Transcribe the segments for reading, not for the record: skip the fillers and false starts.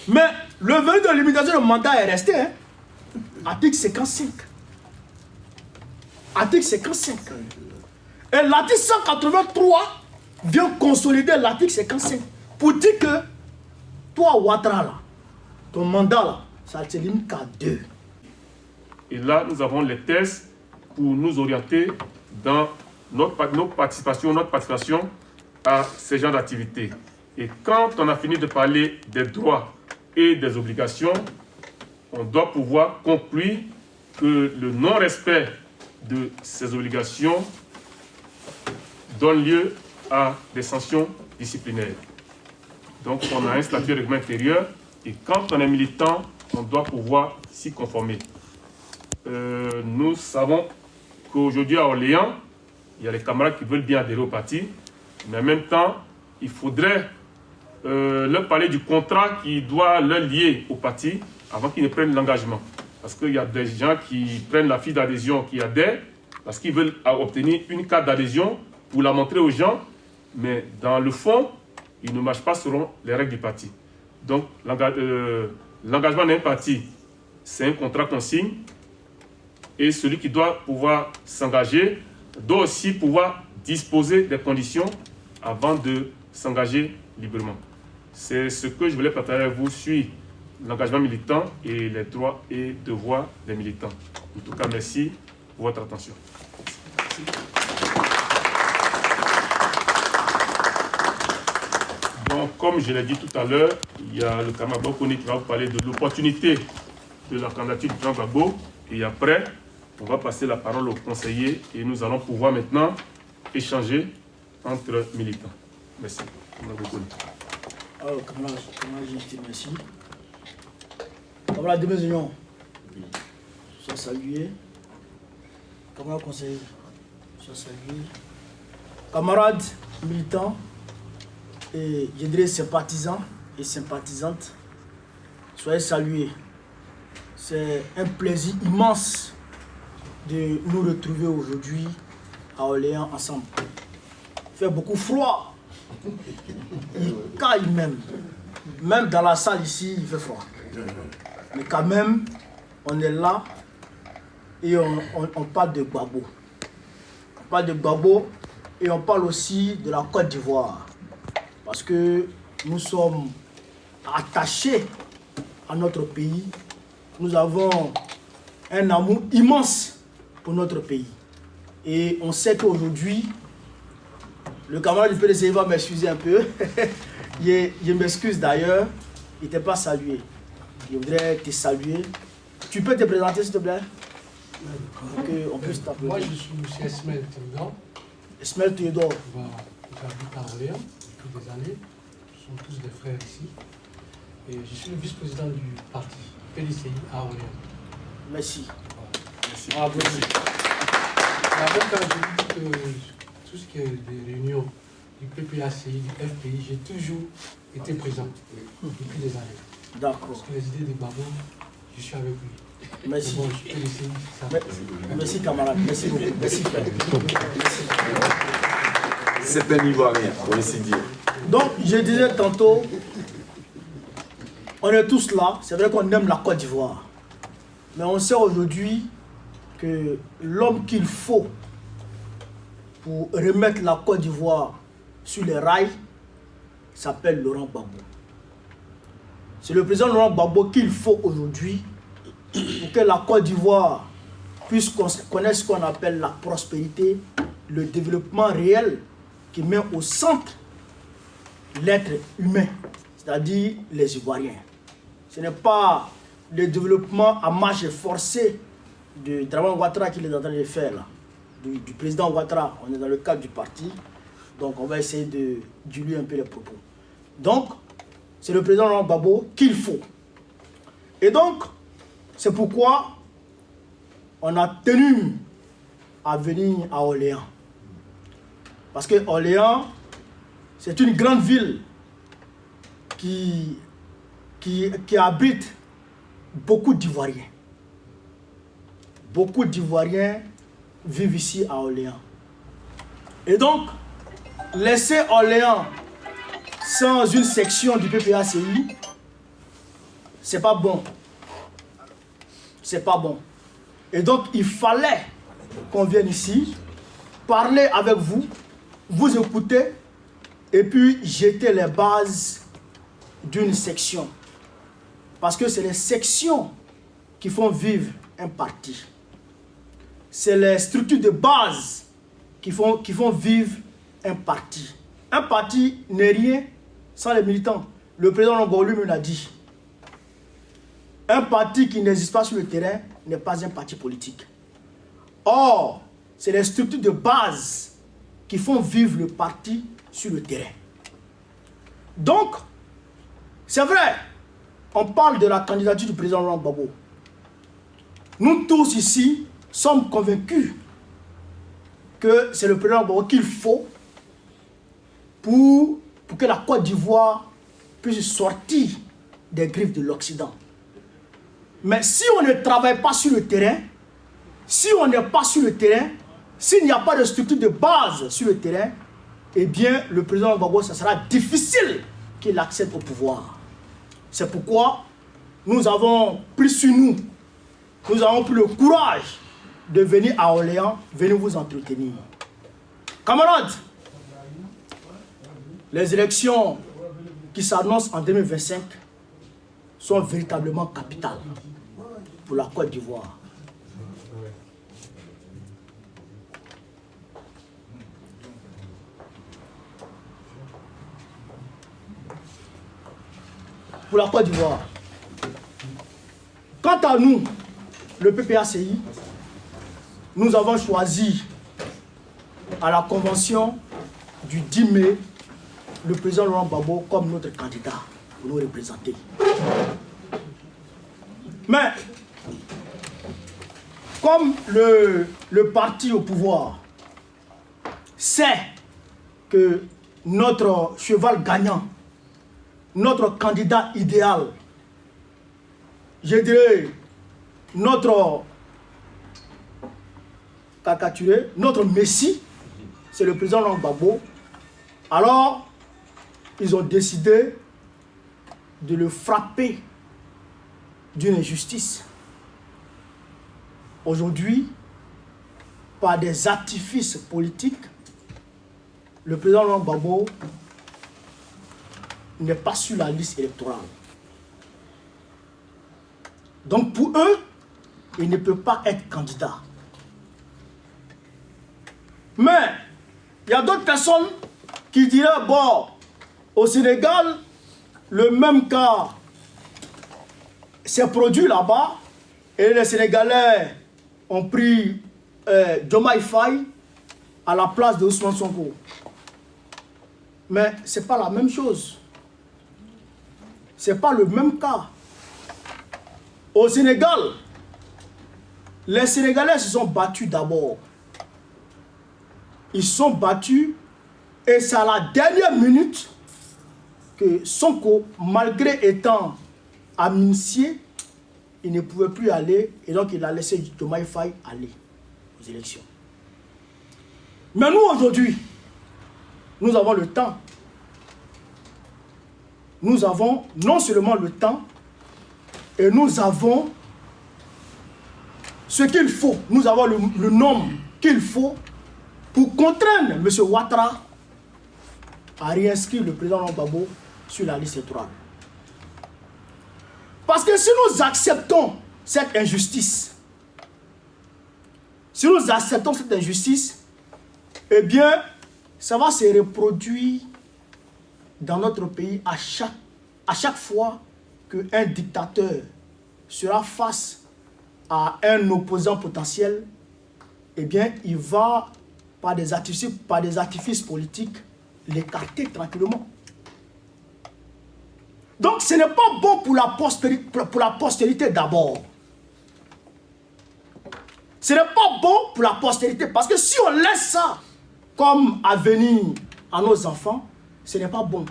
Mais le vœu de limitation de mandat est resté. Hein? Article 55. Article 55. Et l'article 183 vient consolider l'article 55 pour dire que toi, Ouattara, là, ton mandat, là, ça se limite qu'à 2. Et là, nous avons les tests pour nous orienter dans notre participation à ces genres d'activités. Et quand on a fini de parler des droits et des obligations, on doit pouvoir conclure que le non-respect de ces obligations donne lieu à des sanctions disciplinaires. Donc on a un statut de règlement intérieur et quand on est militant, on doit pouvoir s'y conformer. Nous savons qu'aujourd'hui à Orléans, il y a les camarades qui veulent bien adhérer au parti, mais en même temps, il faudrait leur parler du contrat qui doit leur lier au parti avant qu'ils ne prennent l'engagement. Parce qu'il y a des gens qui prennent la fiche d'adhésion, qui adhèrent, parce qu'ils veulent obtenir une carte d'adhésion pour la montrer aux gens, mais dans le fond, ils ne marchent pas selon les règles du parti. Donc, l'engagement d'un parti, c'est un contrat qu'on signe, et celui qui doit pouvoir s'engager doit aussi pouvoir disposer des conditions avant de s'engager librement. C'est ce que je voulais partager avec vous sur l'engagement militant et les droits et devoirs des militants. En tout cas, merci pour votre attention. Donc, comme je l'ai dit tout à l'heure, il y a le camarade Bokoni qui va vous parler de l'opportunité de la candidature de Jean Gbagbo. Et après, on va passer la parole au conseiller et nous allons pouvoir maintenant échanger entre militants. Merci. Alors, camarade, je dis merci. Camarade de mes unions, sois salué. Camarade conseiller, sois salué. Camarades militants, et je dirais sympathisants et sympathisantes, soyez salués. C'est un plaisir immense de nous retrouver aujourd'hui à Orléans ensemble. Il fait beaucoup froid. Il caille même. Même dans la salle ici, il fait froid. Mais quand même, on est là et on parle de Gbagbo. On parle de Gbagbo et on parle aussi de la Côte d'Ivoire. Parce que nous sommes attachés à notre pays. Nous avons un amour immense pour notre pays. Et on sait qu'aujourd'hui, le camarade du PDC va m'excuser un peu. Je m'excuse d'ailleurs, il n'était pas salué. Je voudrais te saluer. Tu peux te présenter s'il te plaît? On puisse t'appeler. Moi je suis M. Esmel Théodore. Esmel Théodore. Voilà, j'habite à Orléans depuis des années. Nous sommes tous des frères ici. Et je suis le vice-président du parti PDCI à Orléans. Merci. Voilà. Merci. En même temps, je dis que tout ce qui est des réunions du PPACI, du FPI, j'ai toujours été présent depuis des années. D'accord. Parce que les idées de Gbagbo, je suis avec lui. Merci. Bon, je peux laisser ça. Merci camarade, merci beaucoup. Merci frère. Merci. C'est un Ivoirien, pour ainsi dire. Donc, je disais tantôt, on est tous là, c'est vrai qu'on aime la Côte d'Ivoire. Mais on sait aujourd'hui que l'homme qu'il faut pour remettre la Côte d'Ivoire sur les rails s'appelle Laurent Gbagbo. C'est le président Laurent Gbagbo qu'il faut aujourd'hui pour que la Côte d'Ivoire puisse connaître ce qu'on appelle la prospérité, le développement réel qui met au centre l'être humain, c'est-à-dire les Ivoiriens. Ce n'est pas le développement à marche forcée de Dramane Ouattara qu'il est en train de faire là, du président Ouattara. On est dans le cadre du parti, donc on va essayer de diluer un peu les propos. Donc, c'est le président Laurent Gbagbo qu'il faut. Et donc, c'est pourquoi on a tenu à venir à Orléans. Parce que Orléans, c'est une grande ville qui abrite beaucoup d'Ivoiriens. Beaucoup d'Ivoiriens vivent ici à Orléans. Et donc, laisser Orléans sans une section du PPACI, c'est pas bon. C'est pas bon. Et donc, il fallait qu'on vienne ici, parler avec vous, vous écouter, et puis jeter les bases d'une section. Parce que c'est les sections qui font vivre un parti. C'est les structures de base qui font vivre un parti. Un parti n'est rien sans les militants. Le président Longo lui-même l'a dit. Un parti qui n'existe pas sur le terrain n'est pas un parti politique. Or, c'est les structures de base qui font vivre le parti sur le terrain. Donc, c'est vrai, on parle de la candidature du président Laurent Gbagbo. Nous tous ici sommes convaincus que c'est le président Gbagbo qu'il faut pour que la Côte d'Ivoire puisse sortir des griffes de l'Occident. Mais si on ne travaille pas sur le terrain, si on n'est pas sur le terrain, s'il n'y a pas de structure de base sur le terrain, eh bien, le président Gbagbo, ça sera difficile qu'il accède au pouvoir. C'est pourquoi nous avons pris sur nous, nous avons pris le courage de venir à Orléans, venir vous entretenir. Camarades, les élections qui s'annoncent en 2025 sont véritablement capitales pour la Côte d'Ivoire. Pour la Côte d'Ivoire. Quant à nous, le PPACI, nous avons choisi à la convention du 10 mai le président Laurent Gbagbo comme notre candidat pour nous représenter. Mais, comme le parti au pouvoir sait que notre cheval gagnant, notre candidat idéal, je dirais notre caricaturé, notre messie, c'est le président Laurent Gbagbo. Alors, ils ont décidé de le frapper d'une injustice. Aujourd'hui, par des artifices politiques, le président Laurent Gbagbo n'est pas sur la liste électorale. Donc pour eux, il ne peut pas être candidat. Mais il y a d'autres personnes qui diraient, bon, au Sénégal, le même cas s'est produit là-bas et les Sénégalais ont pris Diomaye Faye à la place de Ousmane Sonko. Mais ce n'est pas la même chose. Ce n'est pas le même cas. Au Sénégal, les Sénégalais se sont battus d'abord. Ils se sont battus et c'est à la dernière minute que Sonko, malgré étant amnistié, il ne pouvait plus aller et donc il a laissé Diomaye Faye aller aux élections. Mais nous aujourd'hui, nous avons le temps. Nous avons non seulement le temps, et nous avons ce qu'il faut. Nous avons le nombre qu'il faut pour contraindre M. Ouattara à réinscrire le président Laurent Gbagbo sur la liste électorale. Parce que si nous acceptons cette injustice, eh bien, ça va se reproduire dans notre pays à chaque fois qu'un dictateur sera face à un opposant potentiel, eh bien, il va, par des artifices politiques, l'écarter tranquillement. Donc, ce n'est pas bon pour la postérité d'abord. Ce n'est pas bon pour la postérité, parce que si on laisse ça comme avenir à nos enfants, ce n'est pas bon.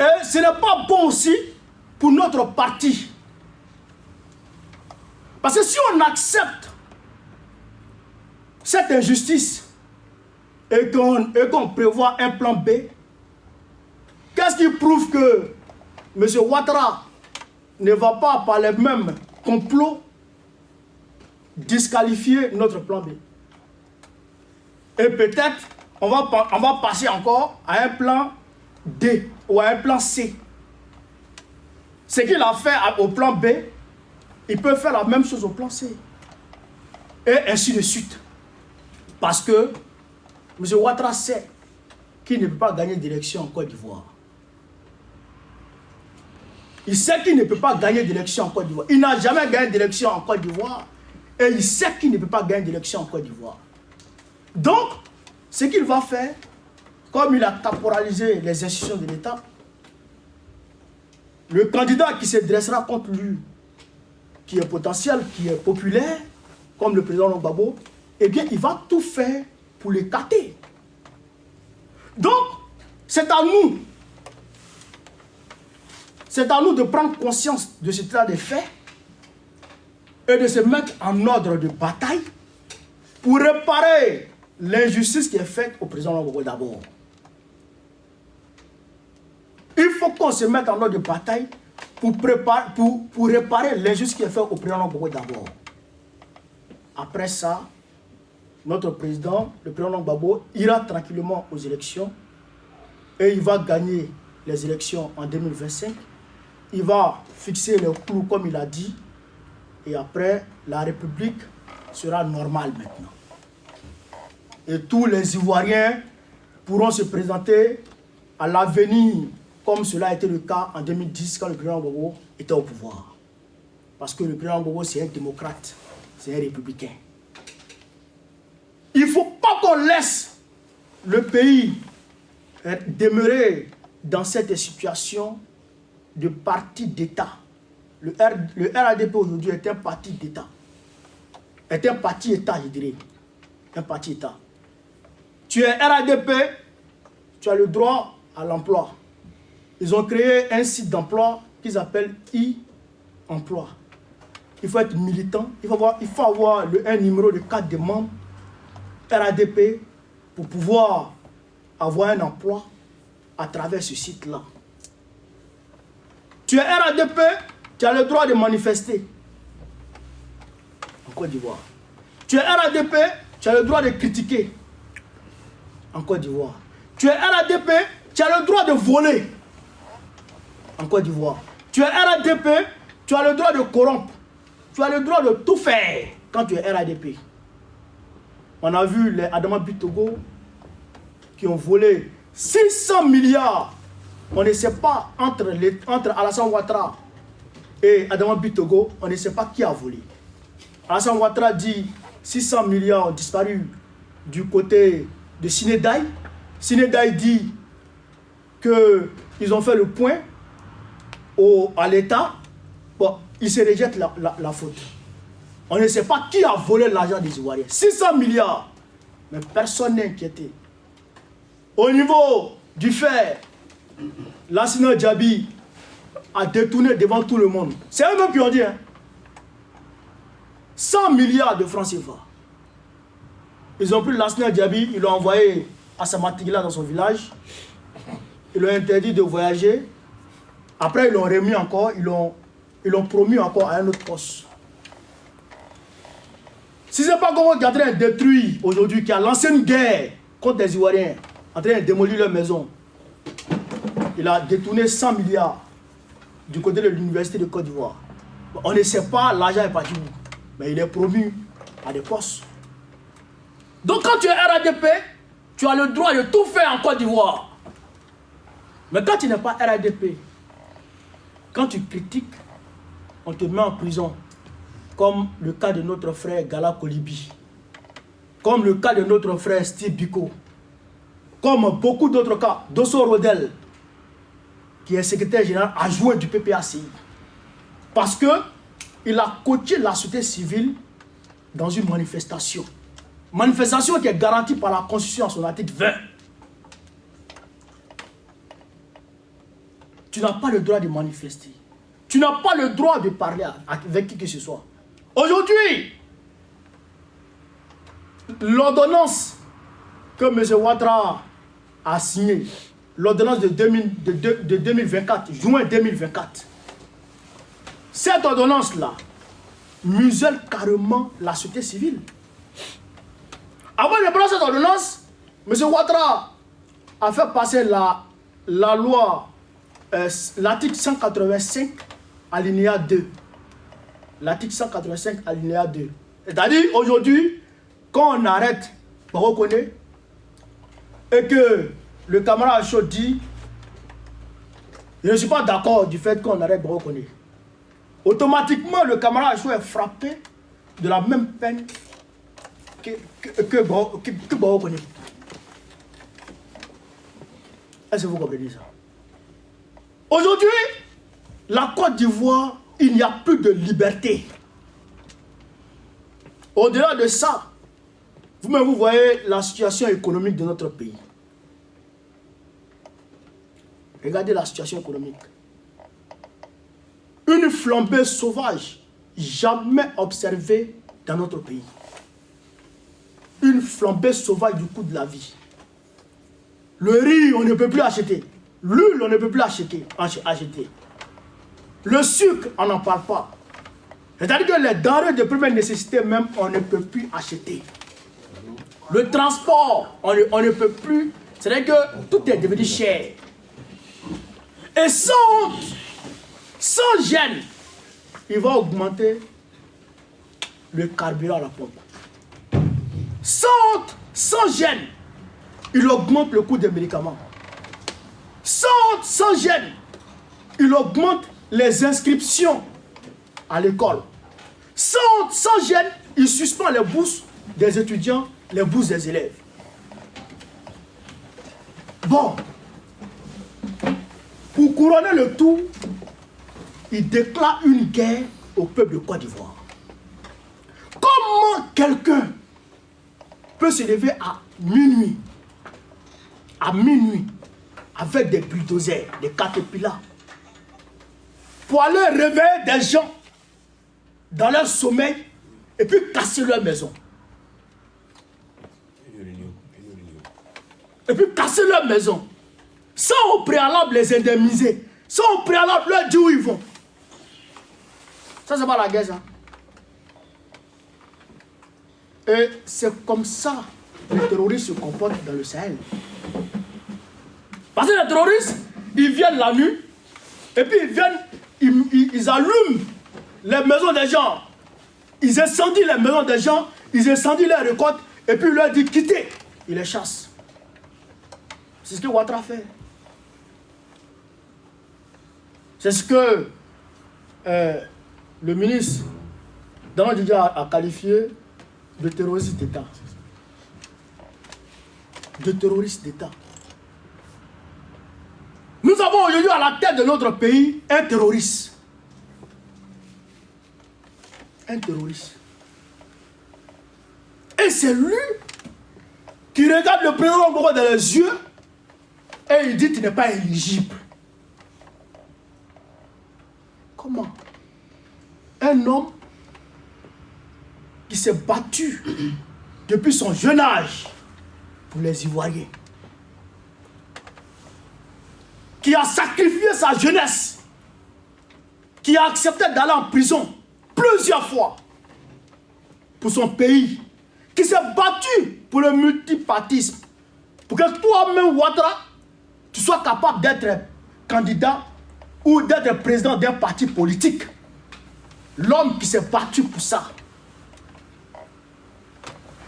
Et ce n'est pas bon aussi pour notre parti. Parce que si on accepte cette injustice et qu'on prévoit un plan B, qu'est-ce qui prouve que M. Ouattara ne va pas, par les mêmes complots, disqualifier notre plan B. Et peut-être, on va passer encore à un plan D ou à un plan C. Ce qu'il a fait au plan B, il peut faire la même chose au plan C. Et ainsi de suite. Parce que M. Ouattara sait qu'il ne peut pas gagner d'élection en Côte d'Ivoire. Il sait qu'il ne peut pas gagner d'élection en Côte d'Ivoire. Il n'a jamais gagné d'élection en Côte d'Ivoire. Et il sait qu'il ne peut pas gagner d'élection en Côte d'Ivoire. Donc, ce qu'il va faire, comme il a caporalisé les institutions de l'État, le candidat qui se dressera contre lui, qui est potentiel, qui est populaire, comme le président Gbagbo, eh bien, il va tout faire pour l'écarter. Donc, c'est à nous. C'est à nous de prendre conscience de cet état des faits et de se mettre en ordre de bataille pour réparer l'injustice qui est faite au président Gbagbo d'abord. Il faut qu'on se mette en ordre de bataille pour réparer l'injustice qui est faite au président Gbagbo d'abord. Après ça, notre président, le président Gbagbo, ira tranquillement aux élections et il va gagner les élections en 2025. Il va fixer les clous comme il a dit et après, la République sera normale maintenant. Et tous les Ivoiriens pourront se présenter à l'avenir comme cela a été le cas en 2010 quand le président Gbagbo était au pouvoir. Parce que le président Gbagbo, c'est un démocrate, c'est un républicain. Il ne faut pas qu'on laisse le pays demeurer dans cette situation de parti d'État. Le RADP aujourd'hui est un parti d'État. Est un parti État, je dirais. Un parti État. Tu es RADP, tu as le droit à l'emploi. Ils ont créé un site d'emploi qu'ils appellent e-emploi. Il faut être militant, il faut avoir un numéro de carte de membre RADP pour pouvoir avoir un emploi à travers ce site-là. Tu es RADP, tu as le droit de manifester en Côte d'Ivoire. Tu es RADP, tu as le droit de critiquer en Côte d'Ivoire. Tu es RADP, tu as le droit de voler en Côte d'Ivoire. Tu es RADP, tu as le droit de corrompre. Tu as le droit de tout faire quand tu es RADP. On a vu les Adama Bitogo qui ont volé 600 milliards. On ne sait pas entre Alassane Ouattara et Adama Bitogo, on ne sait pas qui a volé. Alassane Ouattara dit 600 milliards ont disparu du côté de Sinédaï. Sinédaï dit qu'ils ont fait le point à l'État. Bon, ils se rejettent la faute. On ne sait pas qui a volé l'argent des Ivoiriens. 600 milliards. Mais personne n'est inquiété. Au niveau du fer, Lassina Djabi a détourné devant tout le monde. C'est eux-mêmes qui ont dit. 100 milliards de francs CFA. Ils ont pris Lassina Djabi, ils l'ont envoyé à Samatigila dans son village. Ils l'ont interdit de voyager. Après, ils l'ont remis encore. Ils l'ont promu encore à un autre poste. Si ce n'est pas Gbagbo qui est en train de détruire aujourd'hui, qui a lancé une guerre contre les Ivoiriens, en train de démolir leur maison, il a détourné 100 milliards du côté de l'université de Côte d'Ivoire. On ne sait pas, l'argent est parti où, mais il est promu à des postes. Donc quand tu es RADP, tu as le droit de tout faire en Côte d'Ivoire. Mais quand tu n'es pas RADP, quand tu critiques, on te met en prison. Comme le cas de notre frère Gala Kolibi, comme le cas de notre frère Steve Biko, comme beaucoup d'autres cas, Dosso Rodel, qui est secrétaire général adjoint du PPACI, parce qu'il a coaché la société civile dans une manifestation. Manifestation qui est garantie par la Constitution en son article 20. Tu n'as pas le droit de manifester. Tu n'as pas le droit de parler avec qui que ce soit. Aujourd'hui, l'ordonnance que M. Ouattara a signée l'ordonnance de 2024, juin 2024. Cette ordonnance-là muselle carrément la société civile. Avant de prendre cette ordonnance, M. Ouattara a fait passer la loi, l'article 185, alinéa 2. L'article 185, alinéa 2. C'est-à-dire, aujourd'hui, quand on arrête Barokone et que le camarade Chaud dit « Je ne suis pas d'accord du fait qu'on arrête Barokone », automatiquement, le camarade Chaud est frappé de la même peine que Barokone. Est-ce que vous comprenez ça? Aujourd'hui, la Côte d'Ivoire, il n'y a plus de liberté. Au-delà de ça, vous-même vous voyez la situation économique de notre pays. Regardez la situation économique. Une flambée sauvage, jamais observée dans notre pays. Une flambée sauvage du coût de la vie. Le riz, on ne peut plus acheter. L'huile, on ne peut plus acheter. Le sucre, on n'en parle pas. C'est-à-dire que les denrées de première nécessité même, on ne peut plus acheter. Le transport, on ne peut plus. C'est-à-dire que tout est devenu cher. Et sans honte, sans gêne, il va augmenter le carburant à la pompe. Sans honte, sans gêne, il augmente le coût des médicaments. Sans honte, sans gêne, il augmente les inscriptions à l'école. Sans honte, sans gêne, il suspend les bourses des étudiants, les bourses des élèves. Bon, pour couronner le tout, il déclare une guerre au peuple de Côte d'Ivoire. Comment quelqu'un peut se lever à minuit, avec des bulldozers, des caterpillars, pour aller réveiller des gens dans leur sommeil et puis casser leur maison? Et puis casser leur maison, sans au préalable les indemniser, sans au préalable leur dire où ils vont. Ça, c'est pas la guerre, ça. Et c'est comme ça que les terroristes se comportent dans le Sahel. Parce que les terroristes, ils viennent la nuit, et puis ils allument les maisons des gens. Ils incendient les maisons des gens, ils incendient les récoltes, et puis ils leur disent quittez. Ils les chassent. C'est ce que Ouattara fait. C'est ce que le ministre Dalan Didia a qualifié de terroriste d'État. De terroriste d'État. Nous avons aujourd'hui à la tête de notre pays un terroriste. Un terroriste. Et c'est lui qui regarde le président Gbagbo dans les yeux et il dit qu'il n'est pas éligible. Comment? Un homme qui s'est battu depuis son jeune âge pour les Ivoiriens, qui a sacrifié sa jeunesse, qui a accepté d'aller en prison plusieurs fois pour son pays, qui s'est battu pour le multipartisme, pour que toi-même, Ouattara, tu sois capable d'être candidat ou d'être président d'un parti politique. L'homme qui s'est battu pour ça.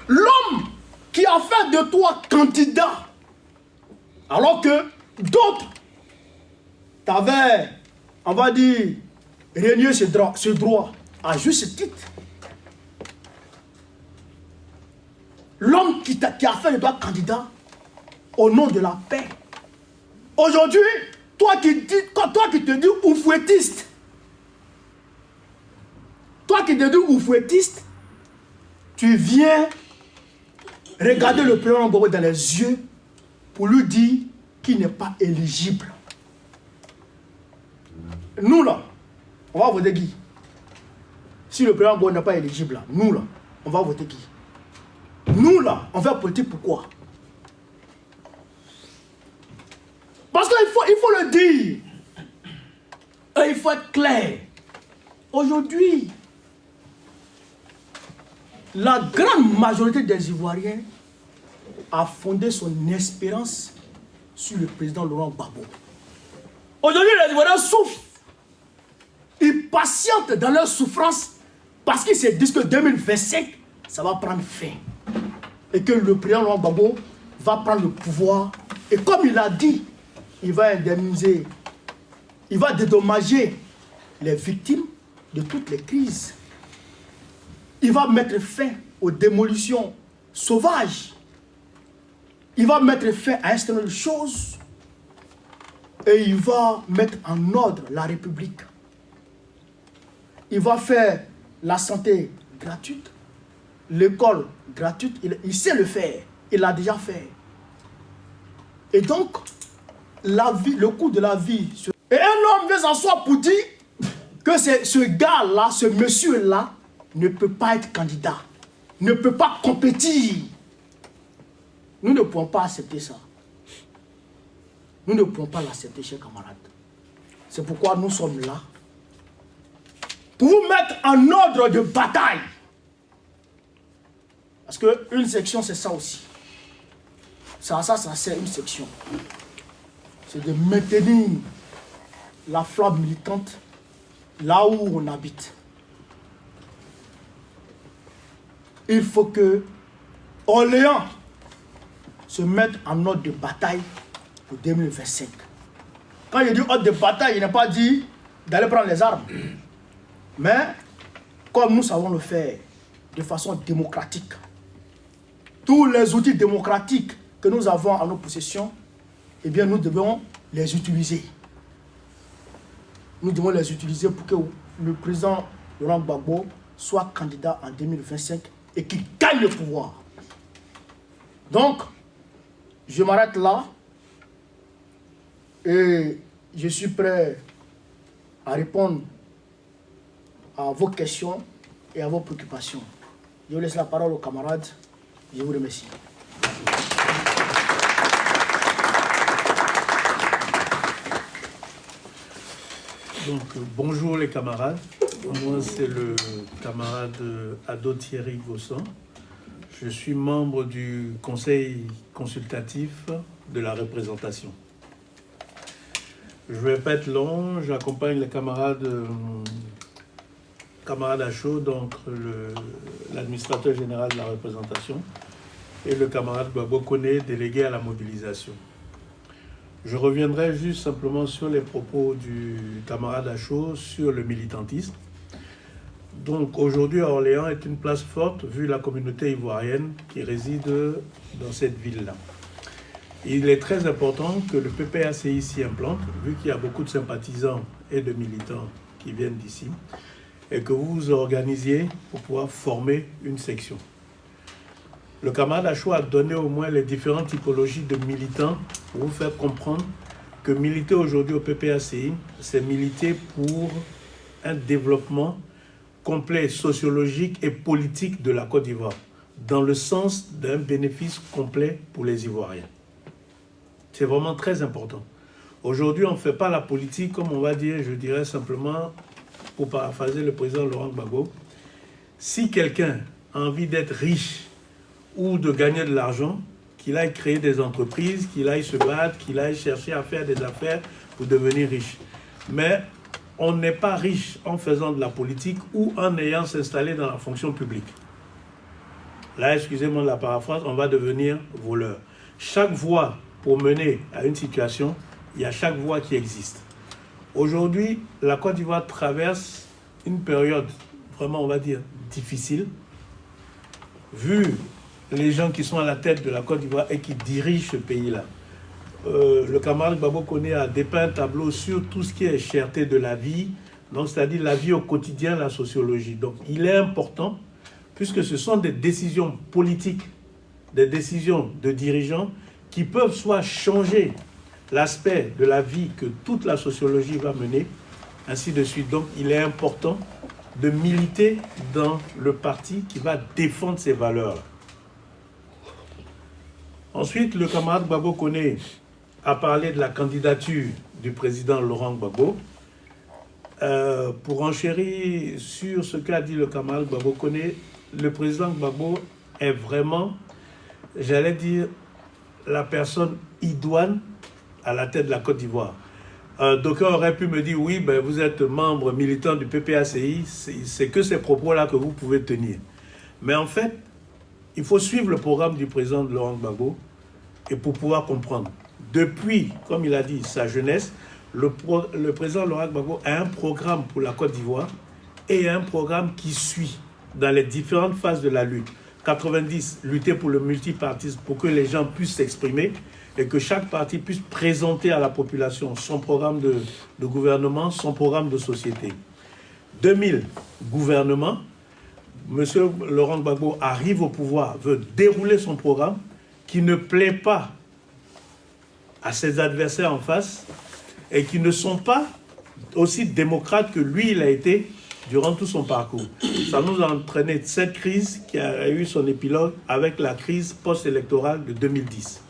L'homme qui a fait de toi candidat, alors que d'autres t'avaient, on va dire, renié ce droit à juste titre. L'homme qui a fait de toi candidat au nom de la paix. Aujourd'hui, toi qui te dis oufouettiste, tu viens regarder le président Gbagbo dans les yeux pour lui dire qu'il n'est pas éligible. Nous là, on va voter qui? Si le président Gbagbo n'est pas éligible là, nous là, on va voter qui? Nous là, on va politique pourquoi? Et il faut être clair. Aujourd'hui, la grande majorité des Ivoiriens a fondé son espérance sur le président Laurent Gbagbo. Aujourd'hui, les Ivoiriens souffrent. Ils patientent dans leur souffrance parce qu'ils se disent que 2025, ça va prendre fin. Et que le président Laurent Gbagbo va prendre le pouvoir. Et comme il a dit, il va indemniser, il va dédommager les victimes de toutes les crises. Il va mettre fin aux démolitions sauvages. Il va mettre fin à un certain nombre de choses. Et il va mettre en ordre la République. Il va faire la santé gratuite, l'école gratuite. Il sait le faire. Il l'a déjà fait. Et donc, la vie, le coût de la vie. Et un homme vient s'asseoir pour dire que ce gars-là, ce monsieur-là, ne peut pas être candidat, ne peut pas compétir. Nous ne pouvons pas accepter ça. Nous ne pouvons pas l'accepter, chers camarades. C'est pourquoi nous sommes là. Pour vous mettre en ordre de bataille. Parce qu'une section, c'est ça aussi. Ça c'est une section. C'est de maintenir la flamme militante là où on habite. Il faut que Orléans se mette en ordre de bataille pour 2025. Quand je dis ordre de bataille, il n'est pas dit d'aller prendre les armes. Mais comme nous savons le faire de façon démocratique, tous les outils démocratiques que nous avons à nos possessions, eh bien nous devons les utiliser. Nous devons les utiliser pour que le président Laurent Gbagbo soit candidat en 2025 et qu'il gagne le pouvoir. Donc, je m'arrête là et je suis prêt à répondre à vos questions et à vos préoccupations. Je laisse la parole aux camarades. Je vous remercie. Donc, bonjour les camarades. Moi, c'est le camarade Ado Thierry Gossan. Je suis membre du conseil consultatif de la représentation. Je ne vais pas être long, j'accompagne les camarades Achaud, donc l'administrateur général de la représentation, et le camarade Gbagbo Koné, délégué à la mobilisation. Je reviendrai juste simplement sur les propos du camarade Achaud sur le militantisme. Donc aujourd'hui, Orléans est une place forte vu la communauté ivoirienne qui réside dans cette ville-là. Il est très important que le PPACI s'y implante, vu qu'il y a beaucoup de sympathisants et de militants qui viennent d'ici, et que vous vous organisiez pour pouvoir former une section. Le camarade Achaud a donné au moins les différentes typologies de militants pour vous faire comprendre que militer aujourd'hui au PPACI, c'est militer pour un développement complet, sociologique et politique de la Côte d'Ivoire, dans le sens d'un bénéfice complet pour les Ivoiriens. C'est vraiment très important. Aujourd'hui, on ne fait pas la politique, comme on va dire, je dirais simplement, pour paraphraser le président Laurent Gbagbo, si quelqu'un a envie d'être riche ou de gagner de l'argent, qu'il aille créer des entreprises, qu'il aille se battre, qu'il aille chercher à faire des affaires pour devenir riche. Mais on n'est pas riche en faisant de la politique ou en ayant s'installé dans la fonction publique. Là, excusez-moi de la paraphrase, on va devenir voleur. Chaque voie pour mener à une situation, il y a chaque voie qui existe. Aujourd'hui, la Côte d'Ivoire traverse une période vraiment, on va dire, difficile, vu les gens qui sont à la tête de la Côte d'Ivoire et qui dirigent ce pays-là. Le camarade Gbagbo Koné a dépeint un tableau sur tout ce qui est cherté de la vie, donc c'est-à-dire la vie au quotidien, la sociologie. Donc il est important, puisque ce sont des décisions politiques, des décisions de dirigeants qui peuvent soit changer l'aspect de la vie que toute la sociologie va mener, ainsi de suite. Donc il est important de militer dans le parti qui va défendre ces valeurs-là. Ensuite, le camarade Gbagbo Koné a parlé de la candidature du président Laurent Gbagbo. pour enchérir sur ce qu'a dit le camarade Gbagbo Koné, le président Gbagbo est vraiment, j'allais dire, la personne idoine à la tête de la Côte d'Ivoire. D'aucuns auraient pu me dire, oui, ben, vous êtes membre militant du PPACI, c'est que ces propos-là que vous pouvez tenir. Mais en fait, il faut suivre le programme du président Laurent Gbagbo et pour pouvoir comprendre. Depuis, comme il a dit, sa jeunesse, le président Laurent Gbagbo a un programme pour la Côte d'Ivoire et un programme qui suit dans les différentes phases de la lutte. 90, lutter pour le multipartisme, pour que les gens puissent s'exprimer et que chaque parti puisse présenter à la population son programme de gouvernement, son programme de société. 2000, gouvernement. Monsieur Laurent Gbagbo arrive au pouvoir, veut dérouler son programme qui ne plaît pas à ses adversaires en face et qui ne sont pas aussi démocrates que lui, il a été durant tout son parcours. Ça nous a entraîné cette crise qui a eu son épilogue avec la crise post-électorale de 2010.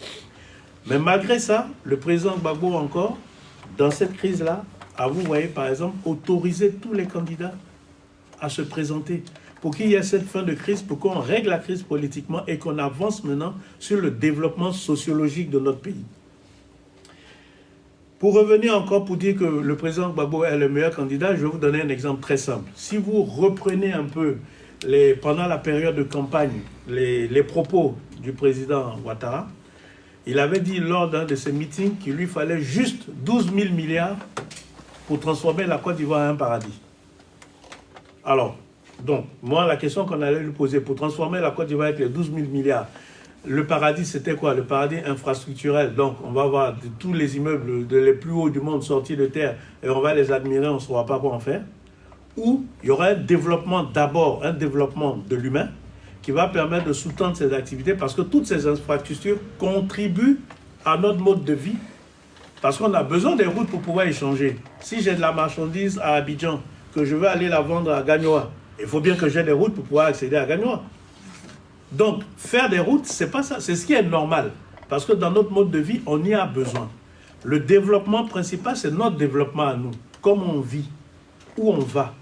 Mais malgré ça, le président Gbagbo encore, dans cette crise-là, a, vous voyez par exemple, autorisé tous les candidats à se présenter pour qu'il y ait cette fin de crise, pour qu'on règle la crise politiquement et qu'on avance maintenant sur le développement sociologique de notre pays. Pour revenir encore pour dire que le président Gbagbo est le meilleur candidat, je vais vous donner un exemple très simple. Si vous reprenez un peu, pendant la période de campagne, les propos du président Ouattara, il avait dit lors d'un de ses meetings qu'il lui fallait juste 12 000 milliards pour transformer la Côte d'Ivoire en un paradis. Alors, donc, moi, la question qu'on allait lui poser, pour transformer la Côte d'Ivoire avec les 12 000 milliards, le paradis, c'était quoi? Le paradis infrastructurel. Donc, on va voir tous les immeubles les plus hauts du monde sortis de terre et on va les admirer, on ne saura pas quoi en faire. Ou il y aura un développement, d'abord, un développement de l'humain qui va permettre de sous-tendre ces activités parce que toutes ces infrastructures contribuent à notre mode de vie parce qu'on a besoin des routes pour pouvoir échanger. Si j'ai de la marchandise à Abidjan, que je veux aller la vendre à Gagnoa, il faut bien que j'ai des routes pour pouvoir accéder à Gagnoa. Donc, faire des routes, c'est pas ça, c'est ce qui est normal. Parce que dans notre mode de vie, on y a besoin. Le développement principal, c'est notre développement à nous. Comment on vit, où on va.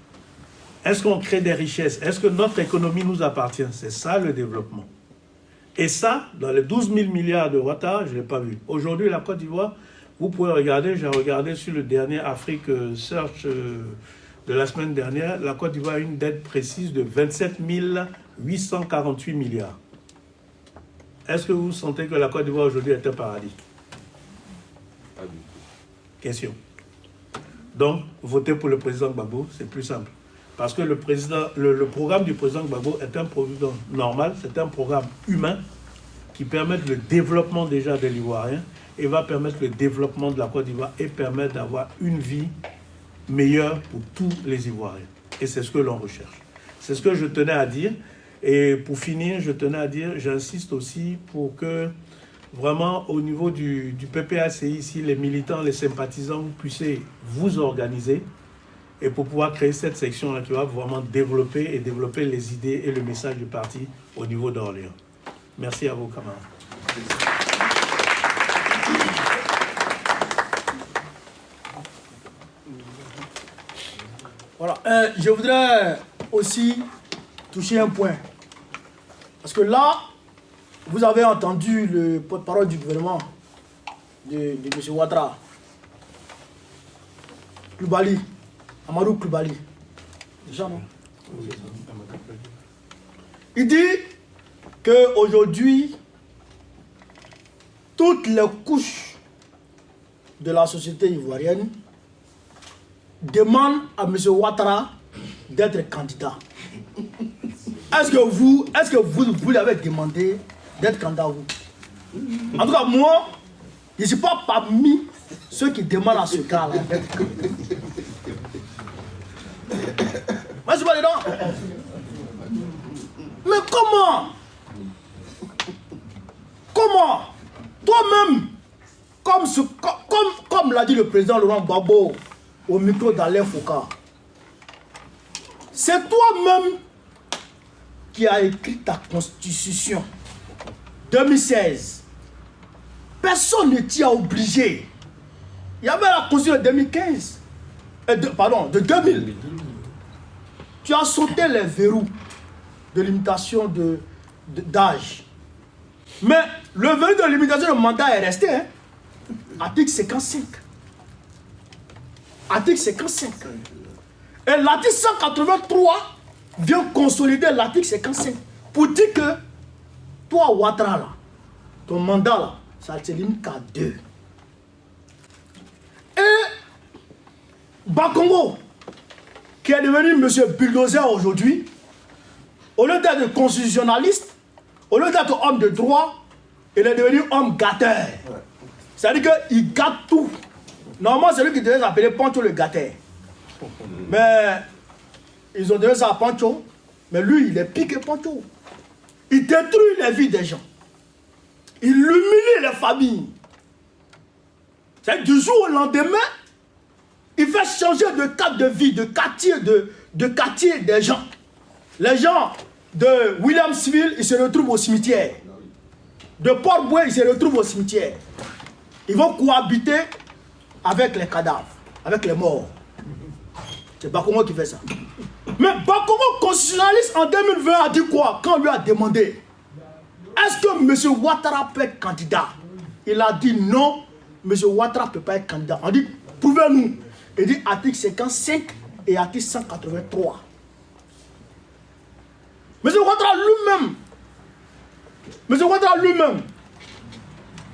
Est-ce qu'on crée des richesses? Est-ce que notre économie nous appartient? C'est ça le développement. Et ça, dans les 12 000 milliards de Ouattara, je ne l'ai pas vu. Aujourd'hui, la Côte d'Ivoire, vous pouvez regarder, j'ai regardé sur le dernier Afrique Search de la semaine dernière, la Côte d'Ivoire a une dette précise de 27 848 milliards. Est-ce que vous sentez que la Côte d'Ivoire aujourd'hui est un paradis? Pas du tout. Question. Donc, voter pour le président Gbagbo, c'est plus simple. Parce que le programme du président Gbagbo est un programme normal, c'est un programme humain qui permet le développement déjà de l'Ivoirien et va permettre le développement de la Côte d'Ivoire et permettre d'avoir une vie meilleure pour tous les Ivoiriens. Et c'est ce que l'on recherche. C'est ce que je tenais à dire. Et pour finir, je tenais à dire, j'insiste aussi pour que vraiment au niveau du PPACI ici, les militants, les sympathisants, vous puissiez vous organiser et pour pouvoir créer cette section-là qui va vraiment développer les idées et le message du parti au niveau d'Orléans. Merci à vous, camarades. Voilà. Je voudrais aussi toucher un point. Parce que là, vous avez entendu le porte-parole du gouvernement de M. Ouattara. Koulibaly. Amadou Koulibaly. Déjà, non? Il dit qu'aujourd'hui, toutes les couches de la société ivoirienne demandent à M. Ouattara d'être candidat. Est-ce que vous l'avez demandé d'être candidat, vous? En tout cas, moi, je ne suis pas parmi ceux qui demandent à ce gars-là d'être candidat. Moi, je suis pas dedans. Mais comment? Comment? Toi-même, comme l'a dit le président Laurent Gbagbo au micro d'Alain Foucault, c'est toi-même qui as écrit ta constitution 2016. Personne ne t'y a obligé. Il y avait la constitution de 2015. de 2000, tu as sauté les verrous de limitation d'âge. Mais le verrou de limitation de mandat est resté. Hein? Article 55. Article 55. Et l'article 183 vient consolider l'article 55 pour dire que toi, Ouattara, là, ton mandat, là, ça se limite qu'à 2. Et Bakongo, qui est devenu monsieur Bulldozer aujourd'hui, au lieu d'être constitutionnaliste, au lieu d'être homme de droit, il est devenu homme gâteur. C'est-à-dire qu'il gâte tout. Normalement, c'est lui qui devait s'appeler Pancho le gâteur. Mais ils ont donné ça à Pancho, mais lui, il est pire que Pancho. Il détruit les vies des gens. Il humilie les familles. C'est du jour au lendemain, il fait changer de cadre de vie, de quartier des gens. Les gens de Williamsville, ils se retrouvent au cimetière. De Port-Bouet, ils se retrouvent au cimetière. Ils vont cohabiter avec les cadavres, avec les morts. C'est Bakongo qui fait ça. Mais Bakongo, constitutionnaliste en 2020, a dit quoi quand on lui a demandé est-ce que M. Ouattara peut être candidat? Il a dit non, M. Ouattara ne peut pas être candidat. On dit prouvez-nous. Il dit article 55 et article 183. M. Ouattara lui-même,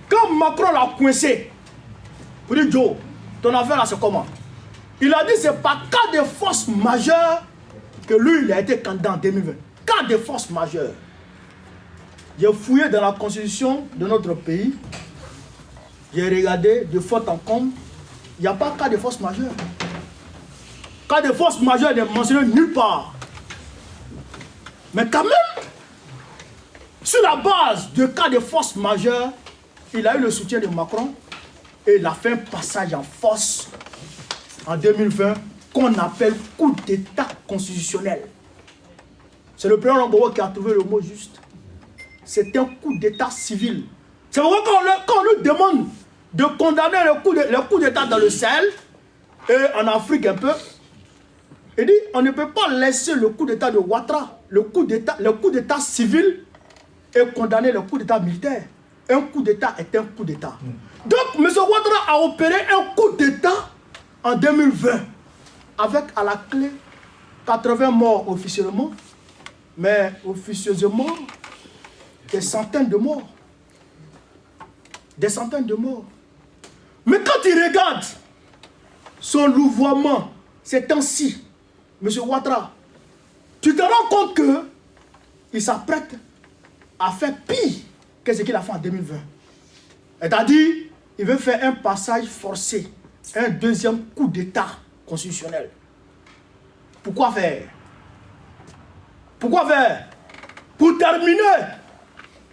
quand Macron l'a coincé, il dit Joe, ton affaire là c'est comment? Il a dit c'est par cas de force majeure que lui il a été candidat en 2020. Cas de force majeure. J'ai fouillé dans la constitution de notre pays. J'ai regardé de fond en comble. Il n'y a pas cas de force majeure. Cas de force majeure n'est mentionné nulle part. Mais quand même, sur la base de cas de force majeure, il a eu le soutien de Macron et il a fait un passage en force en 2020 qu'on appelle coup d'état constitutionnel. C'est le président Lombo qui a trouvé le mot juste. C'est un coup d'état civil. C'est pourquoi quand on lui demande de condamner le coup d'état dans le Sahel et en Afrique un peu, il dit on ne peut pas laisser le coup d'état de Ouattara, le coup d'état civil et condamner le coup d'état militaire. Un coup d'état est un coup d'état. Donc M. Ouattara a opéré un coup d'état en 2020 avec à la clé 80 morts officiellement, mais officieusement des centaines de morts. Des centaines de morts. Mais quand il regarde son louvoiement ces temps-ci, M. Ouattara, tu te rends compte qu'il s'apprête à faire pire que ce qu'il a fait en 2020. C'est-à-dire, il veut faire un passage forcé, un deuxième coup d'état constitutionnel. Pourquoi faire? Pourquoi faire? Pour terminer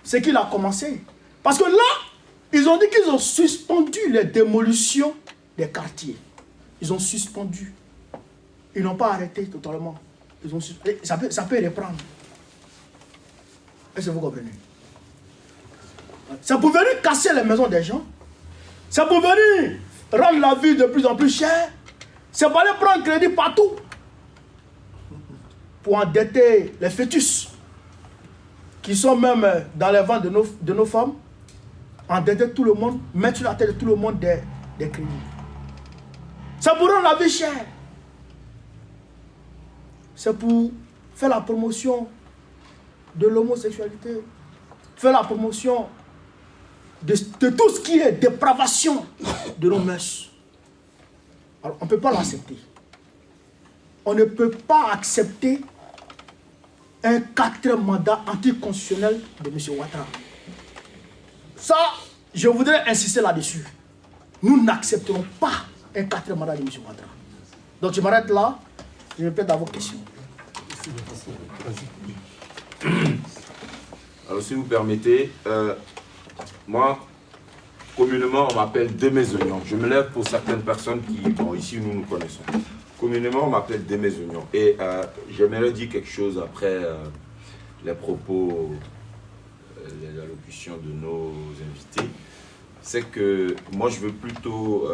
ce qu'il a commencé. Parce que là, ils ont dit qu'ils ont suspendu les démolitions des quartiers. Ils ont suspendu. Ils n'ont pas arrêté totalement. Ils ont ça peut reprendre. Est-ce que vous comprenez? Ça peut venir casser les maisons des gens. Ça peut venir rendre la vie de plus en plus chère. Ça peut aller prendre crédit partout pour endetter les fœtus qui sont même dans les ventres de nos femmes, endetter tout le monde, mettre sur la tête de tout le monde des crédits. Ça pour rendre la vie chère. C'est pour faire la promotion de l'homosexualité, faire la promotion de tout ce qui est dépravation de nos mœurs. Alors, on ne peut pas l'accepter. On ne peut pas accepter un 4e mandat anticonstitutionnel de M. Ouattara. Ça, je voudrais insister là-dessus. Nous n'accepterons pas un 4e mandat de M. Ouattara. Donc, je m'arrête là. Je me prête à vos questions. Alors, si vous permettez, moi, communément, on m'appelle Demes-Oignon. Je me lève pour certaines personnes qui, bon, ici, nous nous connaissons. Communément, on m'appelle Demes-Oignon. Et j'aimerais dire quelque chose après les propos, les allocutions de nos invités. C'est que moi, je veux plutôt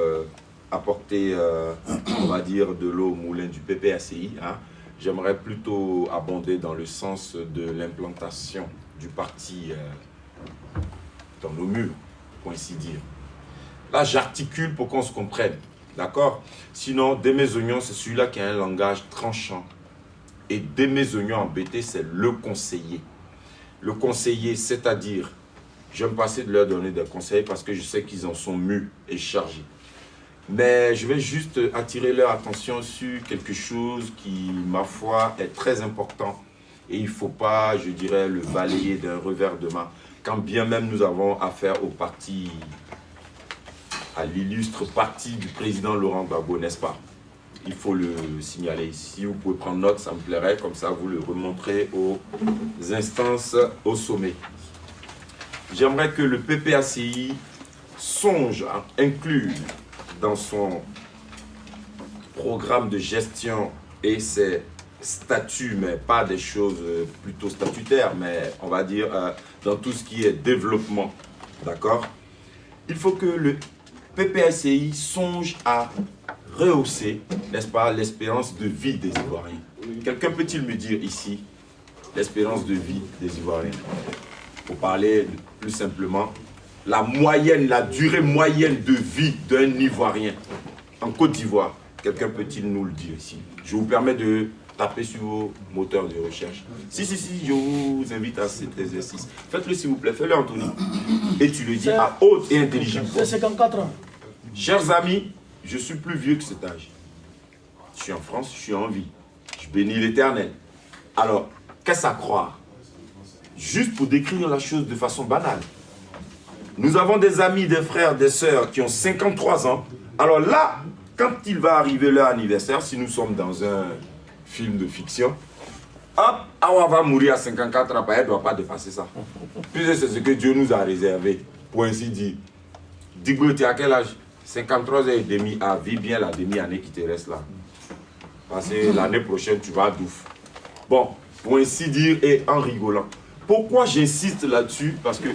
apporter, on va dire, de l'eau au moulin du PPACI. Hein. J'aimerais plutôt abonder dans le sens de l'implantation du parti dans nos murs, pour ainsi dire. Là, j'articule pour qu'on se comprenne, d'accord? Sinon, Démé Oignon, c'est celui-là qui a un langage tranchant. Et Démé Oignon embêté, c'est le conseiller. Le conseiller, c'est-à-dire, je vais me passer de leur donner des conseils parce que je sais qu'ils en sont mus et chargés. Mais je vais juste attirer leur attention sur quelque chose qui, ma foi, est très important. Et il ne faut pas, je dirais, le balayer d'un revers de main. Quand bien même nous avons affaire au parti, à l'illustre parti du président Laurent Gbagbo, n'est-ce pas? Il faut le signaler. Si vous pouvez prendre note, ça me plairait. Comme ça, vous le remonterez aux instances au sommet. J'aimerais que le PPACI songe à inclure dans son programme de gestion et ses statuts, mais pas des choses plutôt statutaires, mais on va dire dans tout ce qui est développement, d'accord? Il faut que le PPACI songe à rehausser, n'est-ce pas, l'espérance de vie des Ivoiriens. Quelqu'un peut-il me dire ici l'espérance de vie des Ivoiriens? Pour parler plus simplement, la moyenne, la durée moyenne de vie d'un Ivoirien en Côte d'Ivoire. Quelqu'un peut-il nous le dire ici? Je vous permets de taper sur vos moteurs de recherche. Si, je vous invite à cet exercice. Faites-le s'il vous plaît, fais-le Anthony. Et tu le dis à haute et intelligible voix. C'est 54 ans. Chers amis, je suis plus vieux que cet âge. Je suis en France, je suis en vie. Je bénis l'Éternel. Alors, qu'est-ce à croire? Juste pour décrire la chose de façon banale. Nous avons des amis, des frères, des sœurs qui ont 53 ans. Alors là, quand il va arriver leur anniversaire, si nous sommes dans un film de fiction, hop, Awa va mourir à 54 ans, elle ne doit pas dépasser ça. Puisque c'est ce que Dieu nous a réservé, pour ainsi dire. Digbo, tu as quel âge? 53 ans et demi, ah, vis bien la demi-année qui te reste là. Parce que l'année prochaine, tu vas à Douf. Bon, pour ainsi dire, et en rigolant. Pourquoi j'insiste là-dessus? Parce que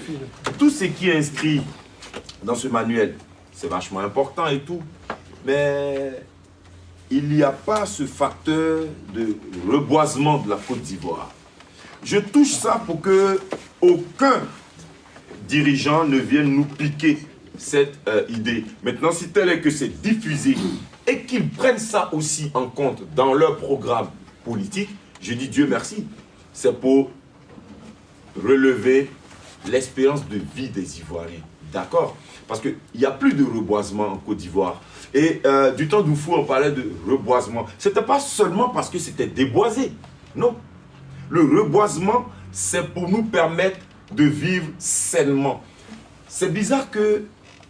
tout ce qui est inscrit dans ce manuel, c'est vachement important et tout. Mais il n'y a pas ce facteur de reboisement de la Côte d'Ivoire. Je touche ça pour que aucun dirigeant ne vienne nous piquer cette idée. Maintenant, si tel est que c'est diffusé et qu'ils prennent ça aussi en compte dans leur programme politique, je dis Dieu merci. C'est pour relever l'espérance de vie des Ivoiriens. D'accord? Parce qu'il n'y a plus de reboisement en Côte d'Ivoire. Et du temps d'Oufou, on parlait de reboisement. Ce n'était pas seulement parce que c'était déboisé. Non. Le reboisement, c'est pour nous permettre de vivre sainement. C'est bizarre que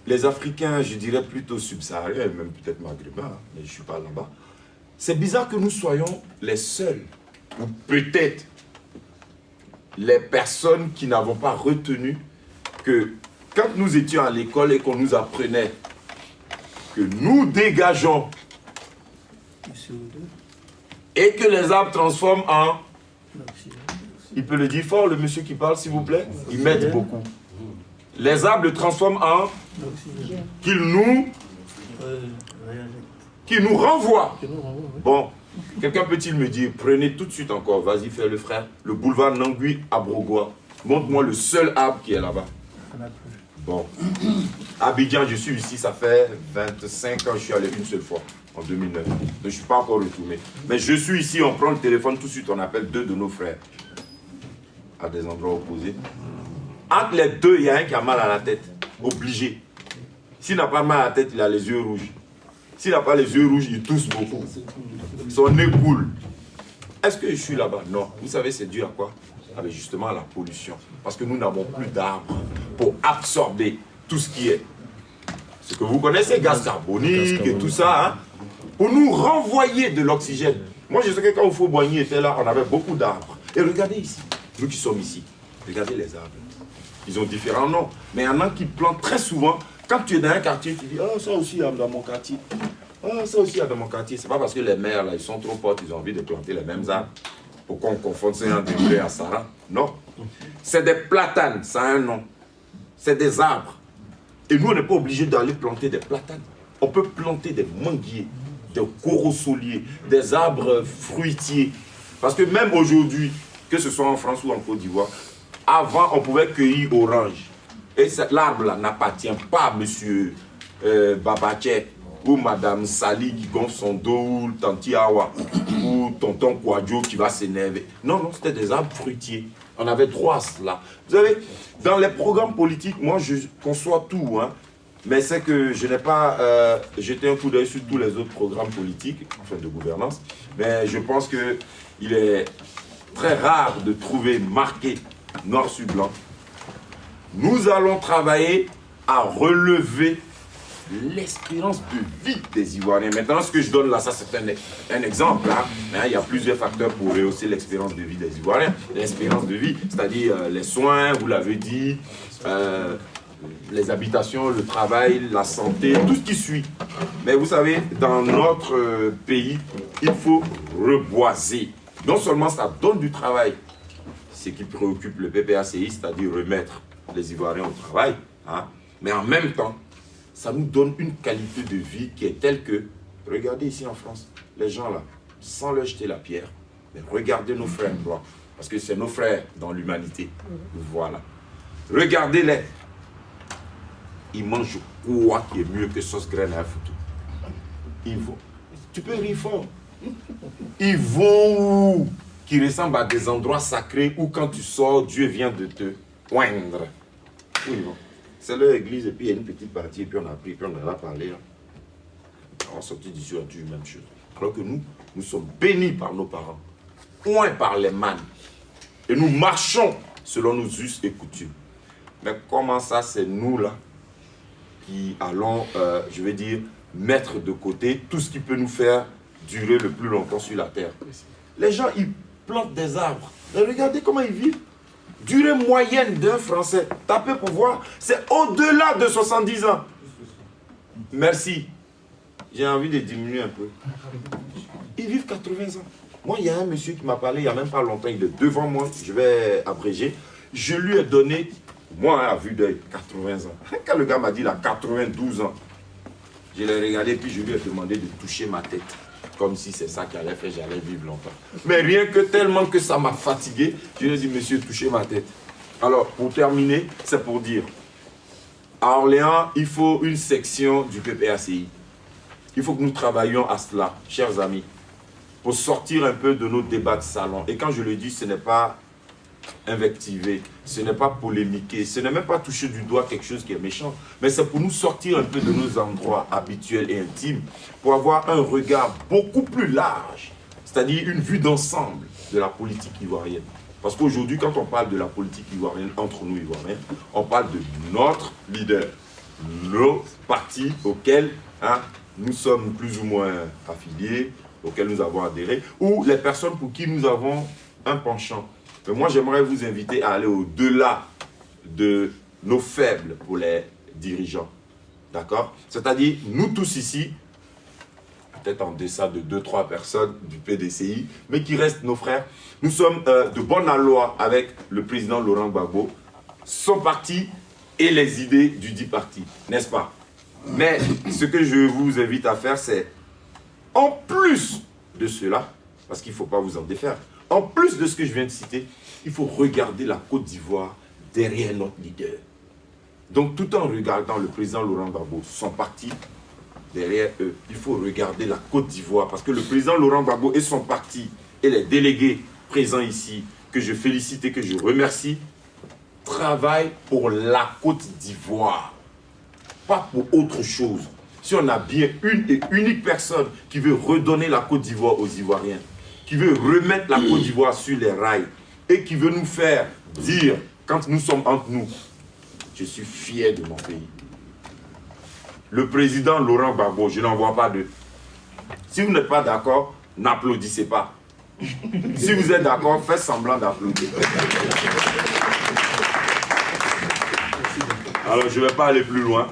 les Africains, je dirais plutôt subsahariens, même peut-être maghrébins, mais je ne suis pas là-bas. C'est bizarre que nous soyons les seuls, ou peut-être les personnes qui n'avons pas retenu que quand nous étions à l'école et qu'on nous apprenait que nous dégageons et que les arbres transforment en... Il peut le dire fort, le monsieur qui parle, s'il vous plaît. Il m'aide beaucoup. Les arbres le transforment en... Qu'il nous renvoie. Bon, quelqu'un peut-il me dire, prenez tout de suite encore, vas-y, fais le frère, le boulevard Nangui à Brogoua. Montre-moi le seul arbre qui est là-bas. Bon. Abidjan, je suis ici, ça fait 25 ans, je suis allé une seule fois, en 2009. Donc je ne suis pas encore retourné. Mais je suis ici, on prend le téléphone, tout de suite, on appelle deux de nos frères. À des endroits opposés. Entre les deux, il y a un qui a mal à la tête. Obligé. S'il n'a pas mal à la tête, il a les yeux rouges. S'il n'a pas les yeux rouges, il tousse beaucoup. Son nez coule. Est-ce que je suis là-bas? Non. Vous savez, c'est dû à quoi? Ah, mais justement à la pollution. Parce que nous n'avons plus d'arbres pour absorber tout ce qui est. Ce que vous connaissez, gaz carbonique et tout ça, hein, pour nous renvoyer de l'oxygène. Moi, je sais que quand Houphouët-Boigny était là, on avait beaucoup d'arbres. Et regardez ici, nous qui sommes ici, regardez les arbres. Ils ont différents noms. Mais il y en a qui plantent très souvent. Quand tu es dans un quartier, tu dis, oh, ça aussi, il y a dans mon quartier. Ah, ça aussi, il y a dans mon quartier. C'est pas parce que les maires, là, ils sont trop potes, ils ont envie de planter les mêmes arbres. Pourquoi on confond 50 degrés à Sarah? Non. C'est des platanes, ça a un nom. C'est des arbres. Et nous, on n'est pas obligé d'aller planter des platanes. On peut planter des manguiers, des corosoliers, des arbres fruitiers. Parce que même aujourd'hui, que ce soit en France ou en Côte d'Ivoire, avant, on pouvait cueillir orange. Et l'arbre-là n'appartient pas à monsieur Babaché ou madame Sali qui gonfle son dos, ou Tanti Awa, ou tonton Kouadjo qui va s'énerver. Non, non, c'était des arbres fruitiers. On avait droit à cela. Vous savez, dans les programmes politiques, moi je conçois tout, hein, mais c'est que je n'ai pas jeté un coup d'œil sur tous les autres programmes politiques, enfin de gouvernance, mais je pense qu'il est très rare de trouver marqué noir sur blanc. Nous allons travailler à relever l'espérance de vie des Ivoiriens. Maintenant, ce que je donne là, ça c'est un exemple. Hein. Il y a plusieurs facteurs pour rehausser l'expérience de vie des Ivoiriens. L'espérance de vie, c'est-à-dire les soins, vous l'avez dit, les habitations, le travail, la santé, tout ce qui suit. Mais vous savez, dans notre pays, il faut reboiser. Non seulement ça donne du travail, ce qui préoccupe le PPACI, c'est-à-dire remettre les Ivoiriens au travail, hein, mais en même temps, ça nous donne une qualité de vie qui est telle que, regardez ici en France, les gens là, sans leur jeter la pierre, mais regardez nos frères blancs, parce que c'est nos frères dans l'humanité. Voilà. Regardez-les. Ils mangent quoi qui est mieux que sauce graine à foutu. Ils vont. Tu peux rire fort. Ils vont où? Qui ressemblent à des endroits sacrés où quand tu sors, Dieu vient de te poindre. Où ils vont? C'est leur église et puis il y a une petite partie et puis on a pris, puis on en a parlé. Hein. On sortit d'ici, on a dit la même chose. Alors que nous sommes bénis par nos parents, point par les mannes. Et nous marchons selon nos us et coutumes. Mais comment ça, c'est nous là qui allons, je vais dire, mettre de côté tout ce qui peut nous faire durer le plus longtemps sur la terre. Les gens, ils plantent des arbres. Et regardez comment ils vivent. Durée moyenne d'un Français, tapez pour voir, c'est au-delà de 70 ans. Merci. J'ai envie de diminuer un peu. Ils vivent 80 ans. Moi, il y a un monsieur qui m'a parlé il n'y a même pas longtemps, il est devant moi, je vais abréger. Je lui ai donné, moi, à vue d'œil, 80 ans. Quand le gars m'a dit, il a 92 ans, je l'ai regardé, puis je lui ai demandé de toucher ma tête. Comme si c'est ça qui allait faire, j'allais vivre longtemps. Mais rien que tellement que ça m'a fatigué, je lui ai dit, monsieur, touchez ma tête. Alors, pour terminer, c'est pour dire, à Orléans, il faut une section du PPACI. Il faut que nous travaillions à cela, chers amis, pour sortir un peu de nos débats de salon. Et quand je le dis, ce n'est pas invectiver, ce n'est pas polémiquer, ce n'est même pas toucher du doigt quelque chose qui est méchant, mais c'est pour nous sortir un peu de nos endroits habituels et intimes, pour avoir un regard beaucoup plus large, c'est-à-dire une vue d'ensemble de la politique ivoirienne. Parce qu'aujourd'hui, quand on parle de la politique ivoirienne, entre nous Ivoiriens, on parle de notre leader, nos partis auxquels nous sommes plus ou moins affiliés, auxquels nous avons adhéré, ou les personnes pour qui nous avons un penchant. Mais moi, j'aimerais vous inviter à aller au-delà de nos faibles pour les dirigeants. D'accord? C'est-à-dire, nous tous ici, peut-être en deçà de 2-3 personnes du PDCI, mais qui restent nos frères, nous sommes de bonne aloi avec le président Laurent Gbagbo, son parti et les idées du dit parti, n'est-ce pas? Mais ce que je vous invite à faire, c'est, en plus de cela, parce qu'il ne faut pas vous en défaire, en plus de ce que je viens de citer, il faut regarder la Côte d'Ivoire derrière notre leader. Donc tout en regardant le président Laurent Gbagbo, son parti, derrière eux, il faut regarder la Côte d'Ivoire. Parce que le président Laurent Gbagbo et son parti, et les délégués présents ici, que je félicite et que je remercie, travaillent pour la Côte d'Ivoire, pas pour autre chose. Si on a bien une et unique personne qui veut redonner la Côte d'Ivoire aux Ivoiriens, qui veut remettre la Côte d'Ivoire sur les rails et qui veut nous faire dire, quand nous sommes entre nous, je suis fier de mon pays. Le président Laurent Gbagbo, je n'en vois pas deux. Si vous n'êtes pas d'accord, n'applaudissez pas. Si vous êtes d'accord, faites semblant d'applaudir. Alors, je ne vais pas aller plus loin,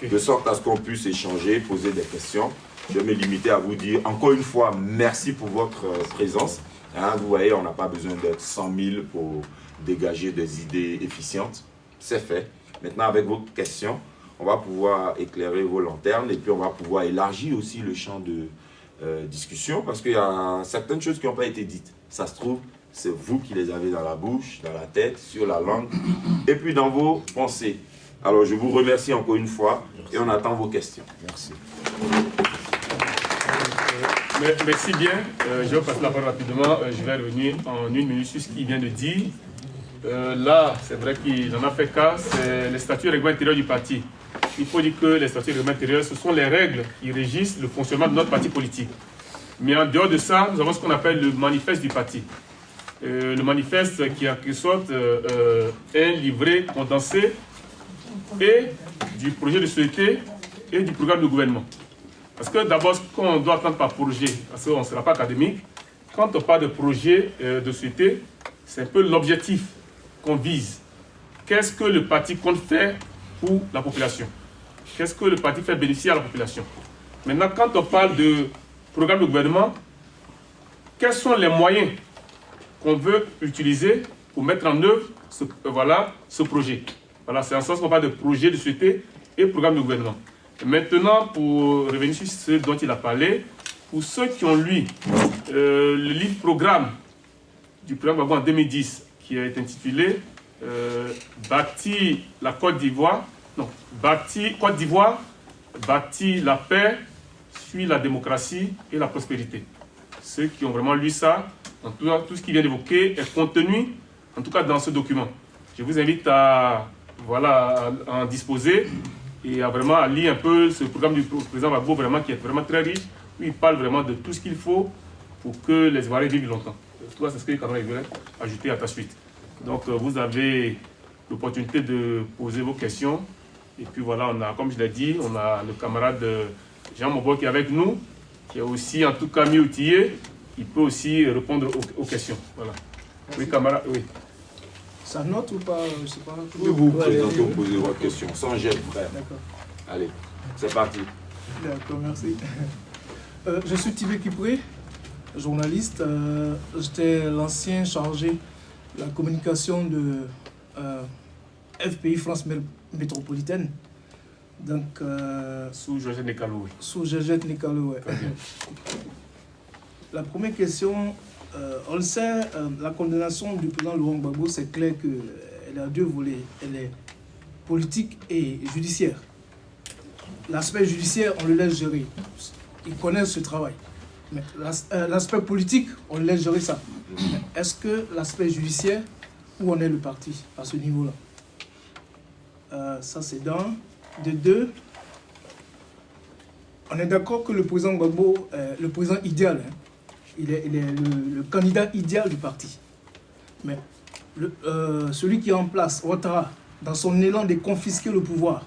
de sorte à ce qu'on puisse échanger, poser des questions. Je vais me limiter à vous dire, encore une fois, merci pour votre présence. Hein, vous voyez, on n'a pas besoin d'être 100 000 pour dégager des idées efficientes. C'est fait. Maintenant, avec vos questions, on va pouvoir éclairer vos lanternes et puis on va pouvoir élargir aussi le champ de discussion parce qu'il y a certaines choses qui n'ont pas été dites. Ça se trouve, c'est vous qui les avez dans la bouche, dans la tête, sur la langue et puis dans vos pensées. Alors je vous remercie encore une fois et on attend vos questions. Merci. Merci bien. Je vais passer la parole rapidement. Je vais revenir en 1 minute sur ce qu'il vient de dire. Là, c'est vrai qu'il en a fait cas, c'est les statuts et règlements intérieurs du parti. Il faut dire que les statuts et règlements intérieurs, ce sont les règles qui régissent le fonctionnement de notre parti politique. Mais en dehors de ça, nous avons ce qu'on appelle le manifeste du parti. Le manifeste qui est en quelque sorte un livret condensé et du projet de société et du programme de gouvernement. Parce que d'abord, ce qu'on doit attendre par projet, parce qu'on ne sera pas académique, quand on parle de projet de société, c'est un peu l'objectif qu'on vise. Qu'est-ce que le parti compte faire pour la population? Qu'est-ce que le parti fait bénéficier à la population? Maintenant, quand on parle de programme de gouvernement, quels sont les moyens qu'on veut utiliser pour mettre en œuvre ce projet? Voilà, c'est en ce sens qu'on parle de projet de société et programme de gouvernement. Et maintenant, pour revenir sur ce dont il a parlé, pour ceux qui ont lu le livre programme du programme Gbagbo en 2010, qui a été intitulé Bâtir la Côte d'Ivoire, non, Bâtir Côte d'Ivoire, bâtir la paix, suit la démocratie et la prospérité. Ceux qui ont vraiment lu ça, en tout cas, tout ce qu'il vient d'évoquer est contenu, en tout cas dans ce document. Je vous invite à en disposer et à vraiment lire un peu ce programme du président Gbagbo, vraiment, qui est vraiment très riche, où il parle vraiment de tout ce qu'il faut pour que les Ivoiriens vivent longtemps. Toi, c'est ce que je voulais ajouter à ta suite. Donc, vous avez l'opportunité de poser vos questions. Et puis voilà, on a, comme je l'ai dit, on a le camarade Jean Mobo qui est avec nous, qui est aussi en tout cas mieux outillé. Il peut aussi répondre aux questions. Voilà. Oui, camarade, oui. Ça note ou pas? Je sais pas. Oui, vous présentez, vous posez vos questions, sans gêne, frère. D'accord. Allez, c'est parti. D'accord, merci. Je suis Tibé Kipré, journaliste. J'étais l'ancien chargé de la communication de FPI France Métropolitaine. Donc, sous Georgette Nekalo, oui. Sous Georgette Nekalo, oui. La première question, on le sait, la condamnation du président Laurent Gbagbo, c'est clair qu'elle a deux volets. Elle est politique et judiciaire. L'aspect judiciaire, on le laisse gérer. Ils connaissent ce travail. Mais l'aspect politique, on le laisse gérer ça. Est-ce que l'aspect judiciaire, où en est le parti à ce niveau-là? Ça, c'est d'un. De deux, on est d'accord que le président Gbagbo, le président idéal, hein, il est le candidat idéal du parti. Mais celui qui est en place, Ouattara, dans son élan de confisquer le pouvoir,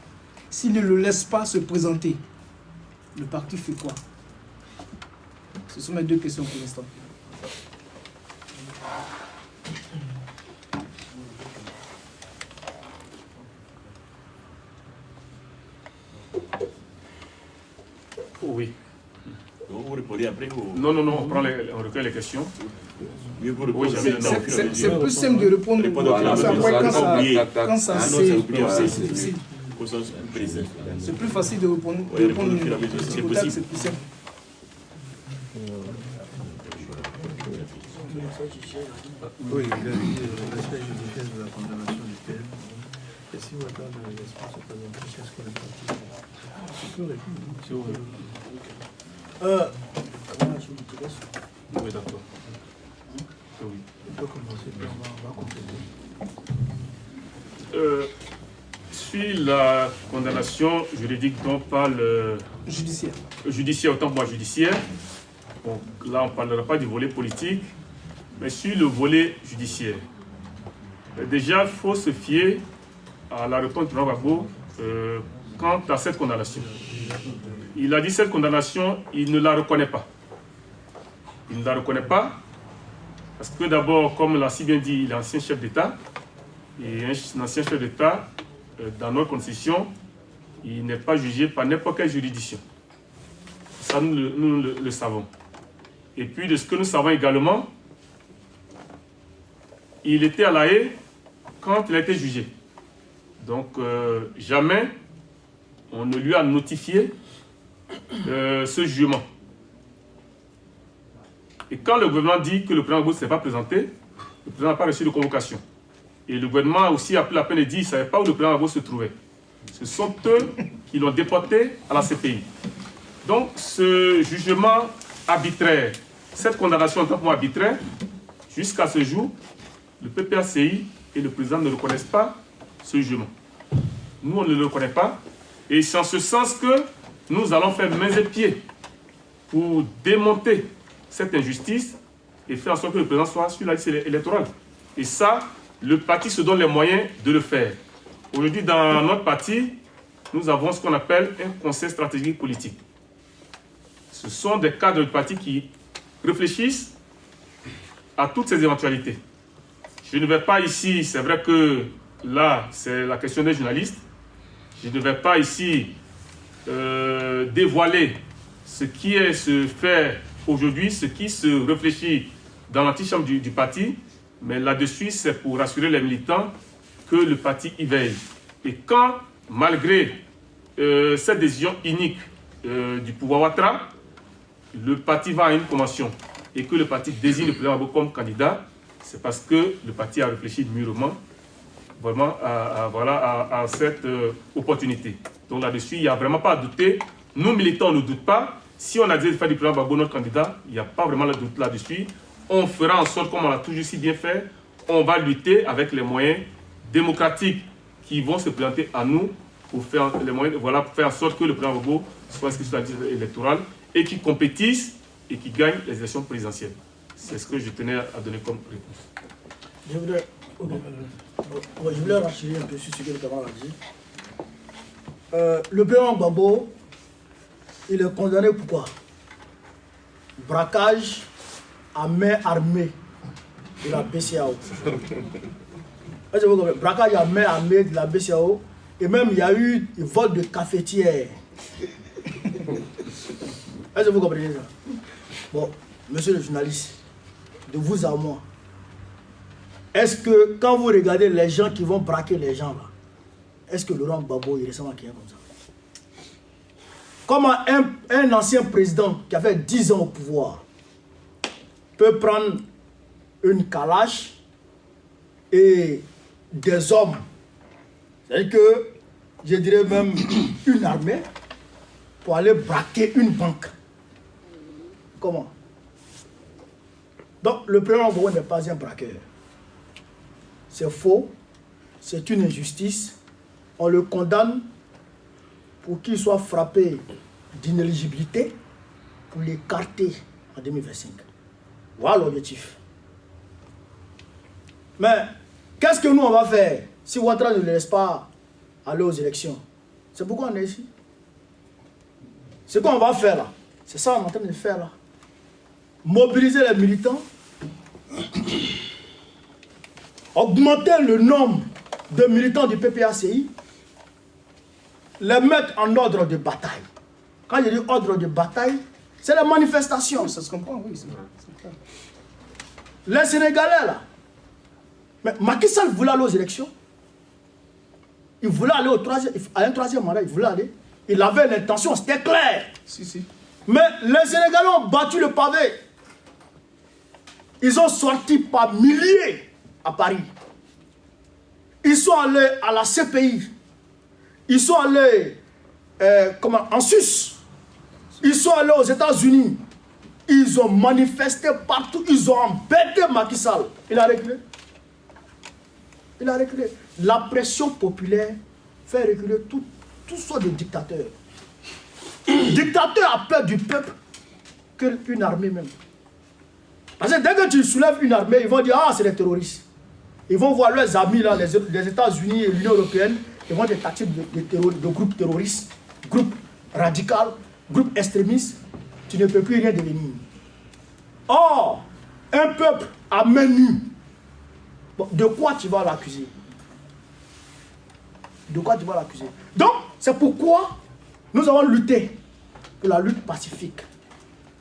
s'il ne le laisse pas se présenter, le parti fait quoi? Ce sont mes deux questions pour l'instant. Oui. Vous répondez après ou... Non, on recueille les questions. Mieux pour Oui, c'est plus simple de répondre quand ça c'est difficile. C'est plus facile de répondre. C'est plus simple. Oui, il a dit l'aspect judiciaire de la condamnation du PM. Et si vous attendez l'espace se présenter, c'est ce que le parti fait. Tu peux répondre. Oui, d'accord. Oui. On peut commencer, puis on va compléter. Sur la condamnation juridique dont parle judiciaire, autant pour moi judiciaire, bon, là on ne parlera pas du volet politique, mais sur le volet judiciaire. Déjà, il faut se fier à la réponse de Gbagbo quant à cette condamnation. Il a dit cette condamnation, il ne la reconnaît pas. Il ne la reconnaît pas parce que d'abord, comme l'a si bien dit, il est ancien chef d'État. Et un ancien chef d'État, dans notre constitution, il n'est pas jugé par n'importe quelle juridiction. Ça, nous le savons. Et puis, de ce que nous savons également, il était à La Haye quand il a été jugé. Donc, jamais on ne lui a notifié ce jugement. Et quand le gouvernement dit que le président Gbagbo ne s'est pas présenté, le président n'a pas reçu de convocation. Et le gouvernement a aussi appelé la peine et dit qu'il ne savait pas où le président Gbagbo se trouvait. Ce sont eux qui l'ont déporté à la CPI. Donc ce jugement arbitraire, cette condamnation en tant que arbitraire, jusqu'à ce jour, le PPACI et le président ne reconnaissent pas ce jugement. Nous, on ne le reconnaît pas. Et c'est en ce sens que nous allons faire main et pieds pour démonter cette injustice et faire en sorte que le président soit sur la liste électorale. Et ça, le parti se donne les moyens de le faire. Aujourd'hui, dans notre parti, nous avons ce qu'on appelle un conseil stratégique politique. Ce sont des cadres du parti qui réfléchissent à toutes ces éventualités. Je ne vais pas ici, c'est vrai que là, c'est la question des journalistes, je ne vais pas ici dévoiler ce qui est se fait aujourd'hui, ce qui se réfléchit dans l'antichambre du parti, mais là-dessus, c'est pour rassurer les militants que le parti y veille. Et quand, malgré cette décision unique du pouvoir Ouattara, le parti va à une convention et que le parti désigne le président Gbagbo comme candidat, c'est parce que le parti a réfléchi mûrement vraiment à cette opportunité. Donc là-dessus, il n'y a vraiment pas à douter. Nous, militants, on ne doute pas. Si on a dit de faire du président Gbagbo notre candidat, il n'y a pas vraiment de doute là-dessus. On fera en sorte, comme on l'a toujours si bien fait, on va lutter avec les moyens démocratiques qui vont se présenter à nous pour faire les moyens, pour faire en sorte que le président Gbagbo soit inscrit sur la liste électorale et qui compétisse et qui gagne les élections présidentielles. C'est ce que je tenais à donner comme réponse. Je voulais rassurer un peu sur ce que le camarade a dit. Le président Gbagbo, il est condamné pour quoi? Braquage à main armée de la BCEAO. Braquage à main armée de la BCEAO. Et même il y a eu un vol de cafetière. Est-ce que vous comprenez ça? Bon, monsieur le journaliste, de vous à moi, est-ce que quand vous regardez les gens qui vont braquer les gens là, est-ce que Laurent Gbagbo il ressemble à quelqu'un comme ça? Comment un ancien président qui a fait 10 ans au pouvoir peut prendre une calache et des hommes, c'est-à-dire que je dirais même une armée, pour aller braquer une banque? Comment? Donc le président Gbagbo n'est pas un braqueur. C'est faux, c'est une injustice. On le condamne pour qu'il soit frappé d'inéligibilité pour l'écarter en 2025. Voilà l'objectif. Mais qu'est-ce que nous on va faire si Ouattara ne le laisse pas aller aux élections? C'est pourquoi on est ici. Ce qu'on va faire là, c'est ça qu'on est en train de faire là. Mobiliser les militants, augmenter le nombre de militants du PPACI, les mettre en ordre de bataille. Quand je dis ordre de bataille, c'est les manifestations. Ça se comprend, oui. Les Sénégalais là, mais Macky Sall voulait aller aux élections. Il voulait aller à un troisième mandat, il voulait aller. Il avait l'intention, c'était clair. Si. Mais les Sénégalais ont battu le pavé. Ils ont sorti par milliers à Paris. Ils sont allés à la CPI. Ils sont allés en Suisse. Ils sont allés aux États-Unis. Ils ont manifesté partout. Ils ont embêté Macky Sall. Il a reculé. Il a reculé. La pression populaire fait reculer toutes sortes de dictateurs. Le dictateur a peur du peuple qu'une armée même. Parce que dès que tu soulèves une armée, ils vont dire ah c'est des terroristes. Ils vont voir leurs amis là, les États-Unis et l'Union européenne, ils vont être taxés de groupes terroristes, groupes radicaux, groupes extrémistes. Tu ne peux plus rien devenir. Or, un peuple à main nue, bon, de quoi tu vas l'accuser? De quoi tu vas l'accuser? Donc, c'est pourquoi nous avons lutté pour la lutte pacifique.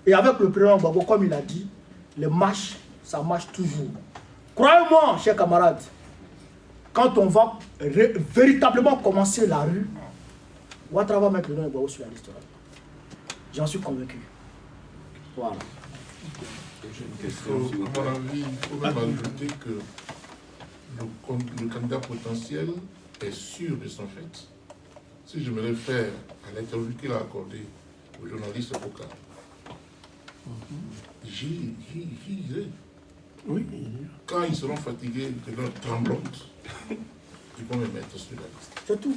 Et avec le président Gbagbo, comme il a dit, les marches, ça marche toujours. Croyez-moi, chers camarades, quand on va véritablement commencer la rue, Ouattara va mettre le nom de Gbagbo sur la liste. J'en suis convaincu. Voilà. J'ai une À question, s'il vous plaît. mon avis, il faut même ajouter que le candidat potentiel est sûr de son fait. Si je me réfère à l'interview qu'il a accordée au journaliste Boka, j'y irai. Oui. Quand ils seront fatigués de leur tremblante, ils vont me mettre sur la liste. C'est tout.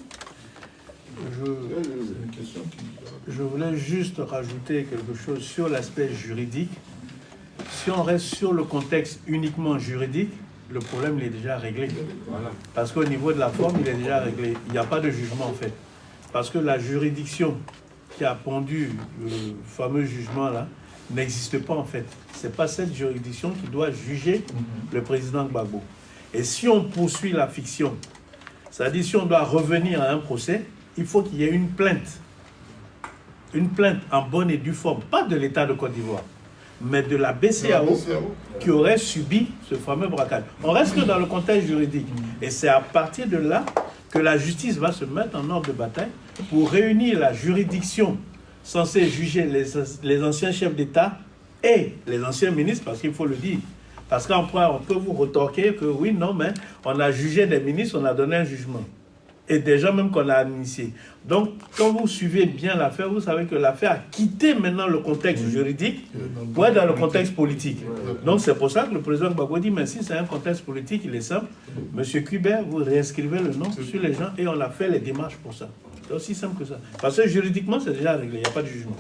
C'est une question qui... Je voulais juste rajouter quelque chose sur l'aspect juridique. Si on reste sur le contexte uniquement juridique, le problème il est déjà réglé. Voilà. Parce qu'au niveau de la forme, il est déjà réglé. Il n'y a pas de jugement en fait. Parce que la juridiction qui a pondu le fameux jugement là n'existe pas en fait. Ce n'est pas cette juridiction qui doit juger le président Gbagbo. Et si on poursuit la fiction, c'est-à-dire si on doit revenir à un procès, il faut qu'il y ait une plainte. Une plainte en bonne et due forme, pas de l'État de Côte d'Ivoire, mais de la BCEAO qui aurait subi ce fameux braquage. On reste que dans le contexte juridique. Et c'est à partir de là que la justice va se mettre en ordre de bataille pour réunir la juridiction censée juger les anciens chefs d'État et les anciens ministres, parce qu'il faut le dire. Parce qu'après, on peut vous retorquer que oui, non, mais on a jugé des ministres, on a donné un jugement. Et des gens même qu'on a initiés. Donc, quand vous suivez bien l'affaire, vous savez que l'affaire a quitté maintenant le contexte juridique pour être dans le contexte politique. Donc, c'est pour ça que le président Gbagbo dit, mais si c'est un contexte politique, il est simple. Monsieur Kubert, vous réinscrivez le nom sur les gens et on a fait les démarches pour ça. C'est aussi simple que ça. Parce que juridiquement, c'est déjà réglé, il n'y a pas de jugement.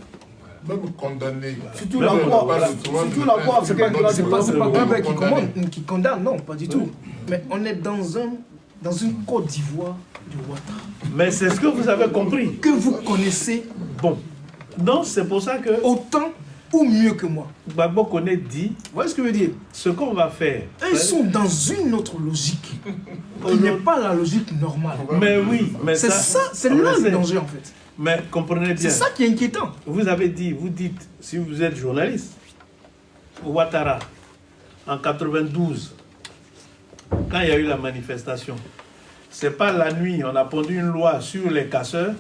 Même condamné. Surtout la voix, c'est pas Gbagbo qui condamne, non, pas du tout. Mais on est dans une Côte d'Ivoire de Ouattara. Mais c'est ce que vous avez compris. Que vous connaissez Bon. Donc, c'est pour ça que autant ou mieux que moi. Gbagbo connaît dit, Vous voyez ce que je veux dire? ce qu'on va faire. Ils sont dans une autre logique. Qui n'est pas la logique normale. Mais oui, mais C'est ça, c'est là le danger en fait. Mais comprenez bien. C'est ça qui est inquiétant. Vous avez dit, vous dites, si vous êtes journaliste, Ouattara, en 92, quand il y a eu la manifestation, c'est pas la nuit, on a pondu une loi sur les casseurs,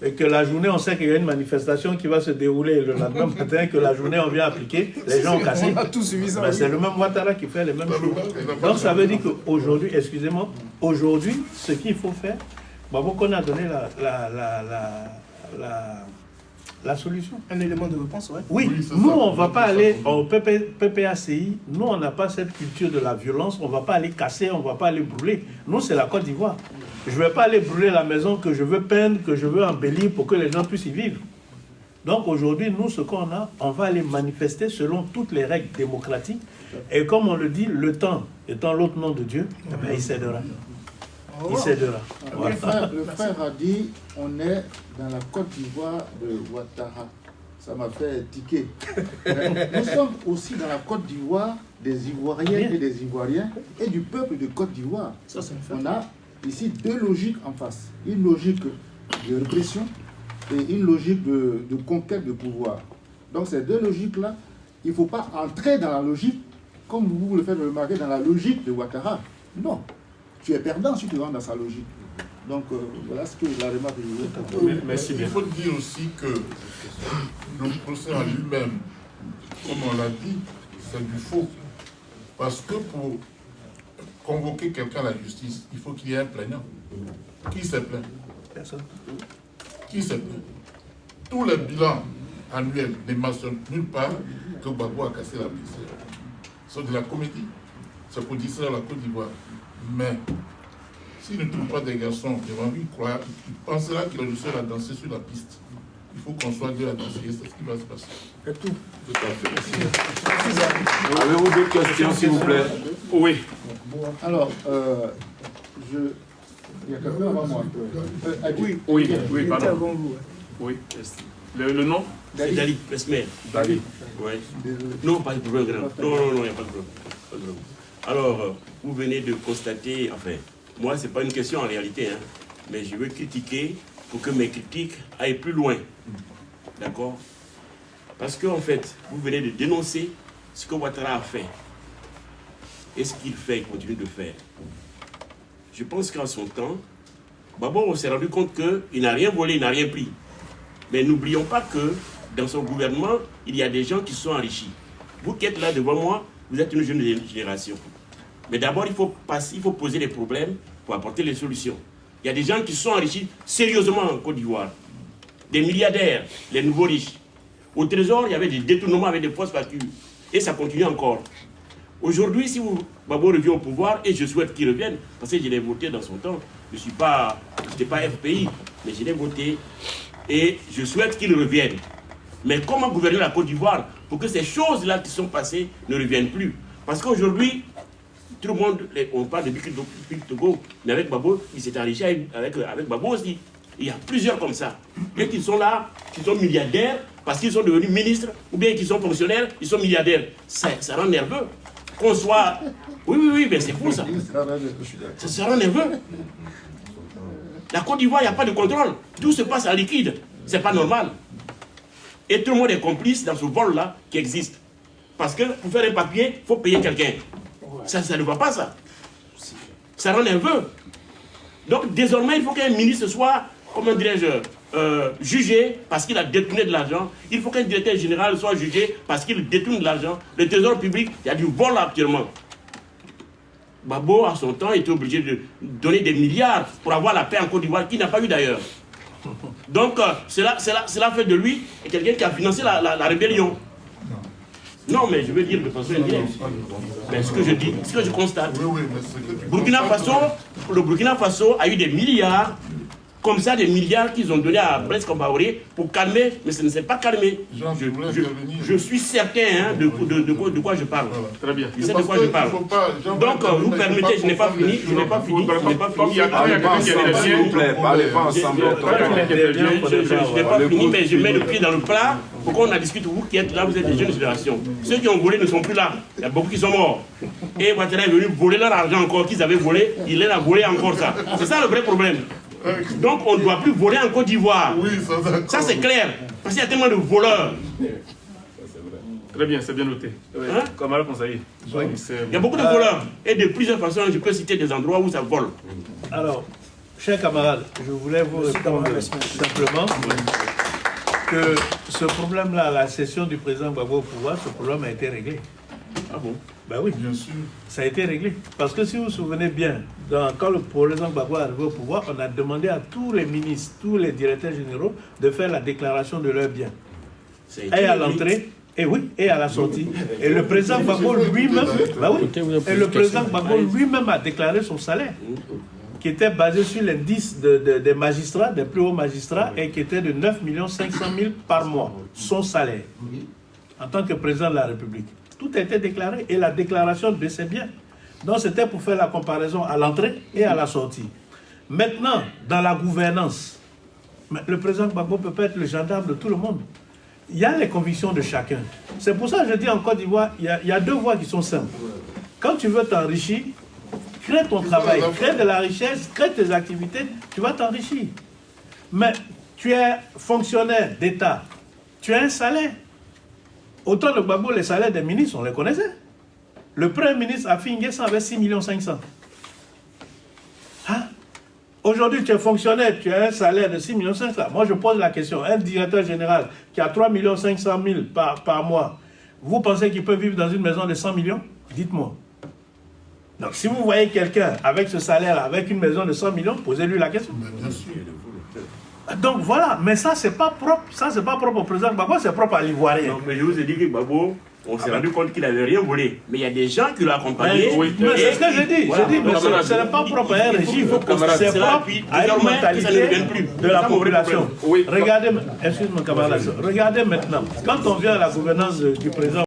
et que la journée, on sait qu'il y a une manifestation qui va se dérouler le lendemain matin, que la journée, on vient appliquer, les gens ont cassé. On a tous suivi ça. Mais c'est le même Ouattara qui fait les mêmes choses. Donc ça veut dire qu'aujourd'hui, excusez-moi, aujourd'hui, ce qu'il faut faire, Gbagbo qu'on a donné la solution. Un élément de réponse, ouais. Oui, Oui, c'est nous, ça. on ne va pas aller au PPACI, nous, on n'a pas cette culture de la violence, on ne va pas aller casser, on ne va pas aller brûler. Nous, c'est la Côte d'Ivoire. Je ne vais pas aller brûler la maison que je veux peindre, que je veux embellir pour que les gens puissent y vivre. Donc aujourd'hui, nous, ce qu'on a, on va aller manifester selon toutes les règles démocratiques. Et comme on le dit, le temps étant l'autre nom de Dieu, eh bien, il cédera. Il cédera. Voilà. Le frère a dit on est dans la Côte d'Ivoire de Ouattara. Ça m'a fait tiquer. Nous sommes aussi dans la Côte d'Ivoire des Ivoiriens et des Ivoiriens et du peuple de Côte d'Ivoire. Ça, c'est un fait. On a ici deux logiques en face. Une logique de répression et une logique de conquête de pouvoir. Donc ces deux logiques-là, il ne faut pas entrer dans la logique, comme vous le faites remarquer, dans la logique de Ouattara. Non. Tu es perdant si tu rentres dans sa logique. Donc voilà ce que la remarque que je voulais faire. Merci bien. Il faut dire aussi que le procès en lui-même, comme on l'a dit, c'est du faux. Parce que pour convoquer quelqu'un à la justice, il faut qu'il y ait un plaignant. Qui s'est plaint? Personne. Qui s'est plaint? Tous les bilans annuels ne mentionnent nulle part que Gbagbo a cassé la piste. C'est de la comédie. C'est pour dire ça à la Côte d'Ivoire. Mais s'il ne trouve pas des garçons qui ont envie de croire, il pensera qu'il a le seul à danser sur la piste. Il faut qu'on soit deux à danser, c'est ce qui va se passer. C'est tout. Tout à fait. Avez-vous d'autres questions, s'il vous plaît? Oui. Alors, il y a quelqu'un avant moi. Oui, pardon. Avant vous, ouais. Oui. Le nom? C'est Dali, Pesmer. Dali. Ouais. Non, pas de problème, grand. Non, il n'y a pas de problème. Pas de problème. Alors, vous venez de constater, enfin, moi, ce n'est pas une question en réalité, hein, mais je veux critiquer pour que mes critiques aillent plus loin. D'accord? Parce qu'en fait, vous venez de dénoncer ce que Ouattara a fait. Et ce qu'il fait, il continue de faire. Je pense qu'en son temps, Gbagbo, on s'est rendu compte qu'il n'a rien volé, il n'a rien pris. Mais n'oublions pas que dans son gouvernement, il y a des gens qui sont enrichis. Vous qui êtes là devant moi, vous êtes une jeune génération. Mais d'abord, il faut poser les problèmes pour apporter les solutions. Il y a des gens qui sont enrichis sérieusement en Côte d'Ivoire. Des milliardaires, les nouveaux riches. Au Trésor, il y avait des détournements avec des fausses factures. Et ça continue encore. Aujourd'hui, si Gbagbo revient au pouvoir, et je souhaite qu'il revienne, parce que je l'ai voté dans son temps, je n'étais pas FPI, mais je l'ai voté, et je souhaite qu'il revienne. Mais comment gouverner la Côte d'Ivoire pour que ces choses-là qui sont passées ne reviennent plus? Parce qu'aujourd'hui, tout le monde, on parle de Biki Togo, mais avec Gbagbo, il s'est enrichi avec Gbagbo aussi. Il y a plusieurs comme ça. Et qui sont là, qui sont milliardaires, parce qu'ils sont devenus ministres, ou bien qui sont fonctionnaires, ils sont milliardaires. Ça rend nerveux. Qu'on soit... Oui, mais c'est fou ça. Ça rend nerveux. La Côte d'Ivoire, il n'y a pas de contrôle. Tout se passe en liquide. C'est pas normal. Et tout le monde est complice dans ce vol-là qui existe. Parce que pour faire un papier, il faut payer quelqu'un. Ça ne va pas, ça. Ça rend nerveux. Donc, désormais, il faut qu'un ministre soit, comment dirais-je, jugé parce qu'il a détourné de l'argent. Il faut qu'un directeur général soit jugé parce qu'il détourne de l'argent. Le trésor public, il y a du vol actuellement. Gbagbo, à son temps, était obligé de donner des milliards pour avoir la paix en Côte d'Ivoire, qu'il n'a pas eu d'ailleurs. Donc, cela fait de lui quelqu'un qui a financé la rébellion. Non, mais je veux dire de façon indirecte. Mais ce que je dis, ce que je constate. Le Burkina Faso a eu des milliards, comme ça, des milliards qu'ils ont donnés à Blaise Compaoré pour calmer, mais ça ne s'est pas calmé. Je suis certain de quoi je parle. Voilà. Très bien. Je sais de quoi je parle. Donc, vous permettez, je n'ai pas fini. S'il vous plaît, parlez pas ensemble. Je n'ai pas fini, mais je mets le pied dans le plat pour qu'on en discute. Vous qui êtes là, vous êtes des jeunes générations. Ceux qui ont volé ne sont plus là. Il y a beaucoup qui sont morts. Et Ouattara est venu voler leur argent encore qu'ils avaient volé. Il les a volé encore ça. C'est ça le vrai problème. Donc on ne doit plus voler en Côte d'Ivoire. Oui, ça c'est clair. Parce qu'il y a tellement de voleurs. Très bien, c'est bien noté. Hein? Kamara Konsaï. Il y a beaucoup de voleurs. Et de plusieurs façons, je peux citer des endroits où ça vole. Alors, chers camarades, je voulais vous répondre simplement que ce problème-là, la cession du président Gbagbo au pouvoir, ce problème a été réglé. Ah bon? Ben oui, bien sûr. Ça a été réglé. Parce que si vous vous souvenez bien, quand le président Gbagbo est arrivé au pouvoir, on a demandé à tous les ministres, tous les directeurs généraux de faire la déclaration de leurs biens. Et à l'entrée, et oui, et à la sortie. Et le président Gbagbo lui-même, lui-même a déclaré son salaire, qui était basé sur l'indice des magistrats, des plus hauts magistrats, et qui était de 9 500 000 par mois, son salaire, en tant que président de la République. Tout a été déclaré, et la déclaration de ses biens. Donc c'était pour faire la comparaison à l'entrée et à la sortie. Maintenant, dans la gouvernance, le président Gbagbo ne peut pas être le gendarme de tout le monde. Il y a les convictions de chacun. C'est pour ça que je dis en Côte d'Ivoire, il y a deux voies qui sont simples. Quand tu veux t'enrichir, crée ton travail, crée de la richesse, crée tes activités, tu vas t'enrichir. Mais tu es fonctionnaire d'État, tu as un salaire. Autant de Gbagbo, les salaires des ministres, on les connaissait. Le premier ministre a fini avec 6 500 000. Hein? Aujourd'hui, tu es fonctionnaire, tu as un salaire de 6 500 000. Moi, je pose la question. Un directeur général qui a 3 500 000 par mois, vous pensez qu'il peut vivre dans une maison de 100 millions? Dites-moi. Donc, si vous voyez quelqu'un avec ce salaire, avec une maison de 100 millions, posez-lui la question. Bien sûr. Donc voilà, mais ça c'est pas propre, au président Gbagbo, c'est propre à l'Ivoirien. Non, mais je vous ai dit que Gbagbo, on s'est rendu compte qu'il n'avait rien volé. Mais il y a des gens qui l'ont accompagné. Mais c'est ce que j'ai dit. Voilà. J'ai dit, mais ce n'est pas propre à un régime, c'est propre à une mentalité de la population. Regardez, excuse-moi camarade, regardez maintenant, quand on vient à la gouvernance du président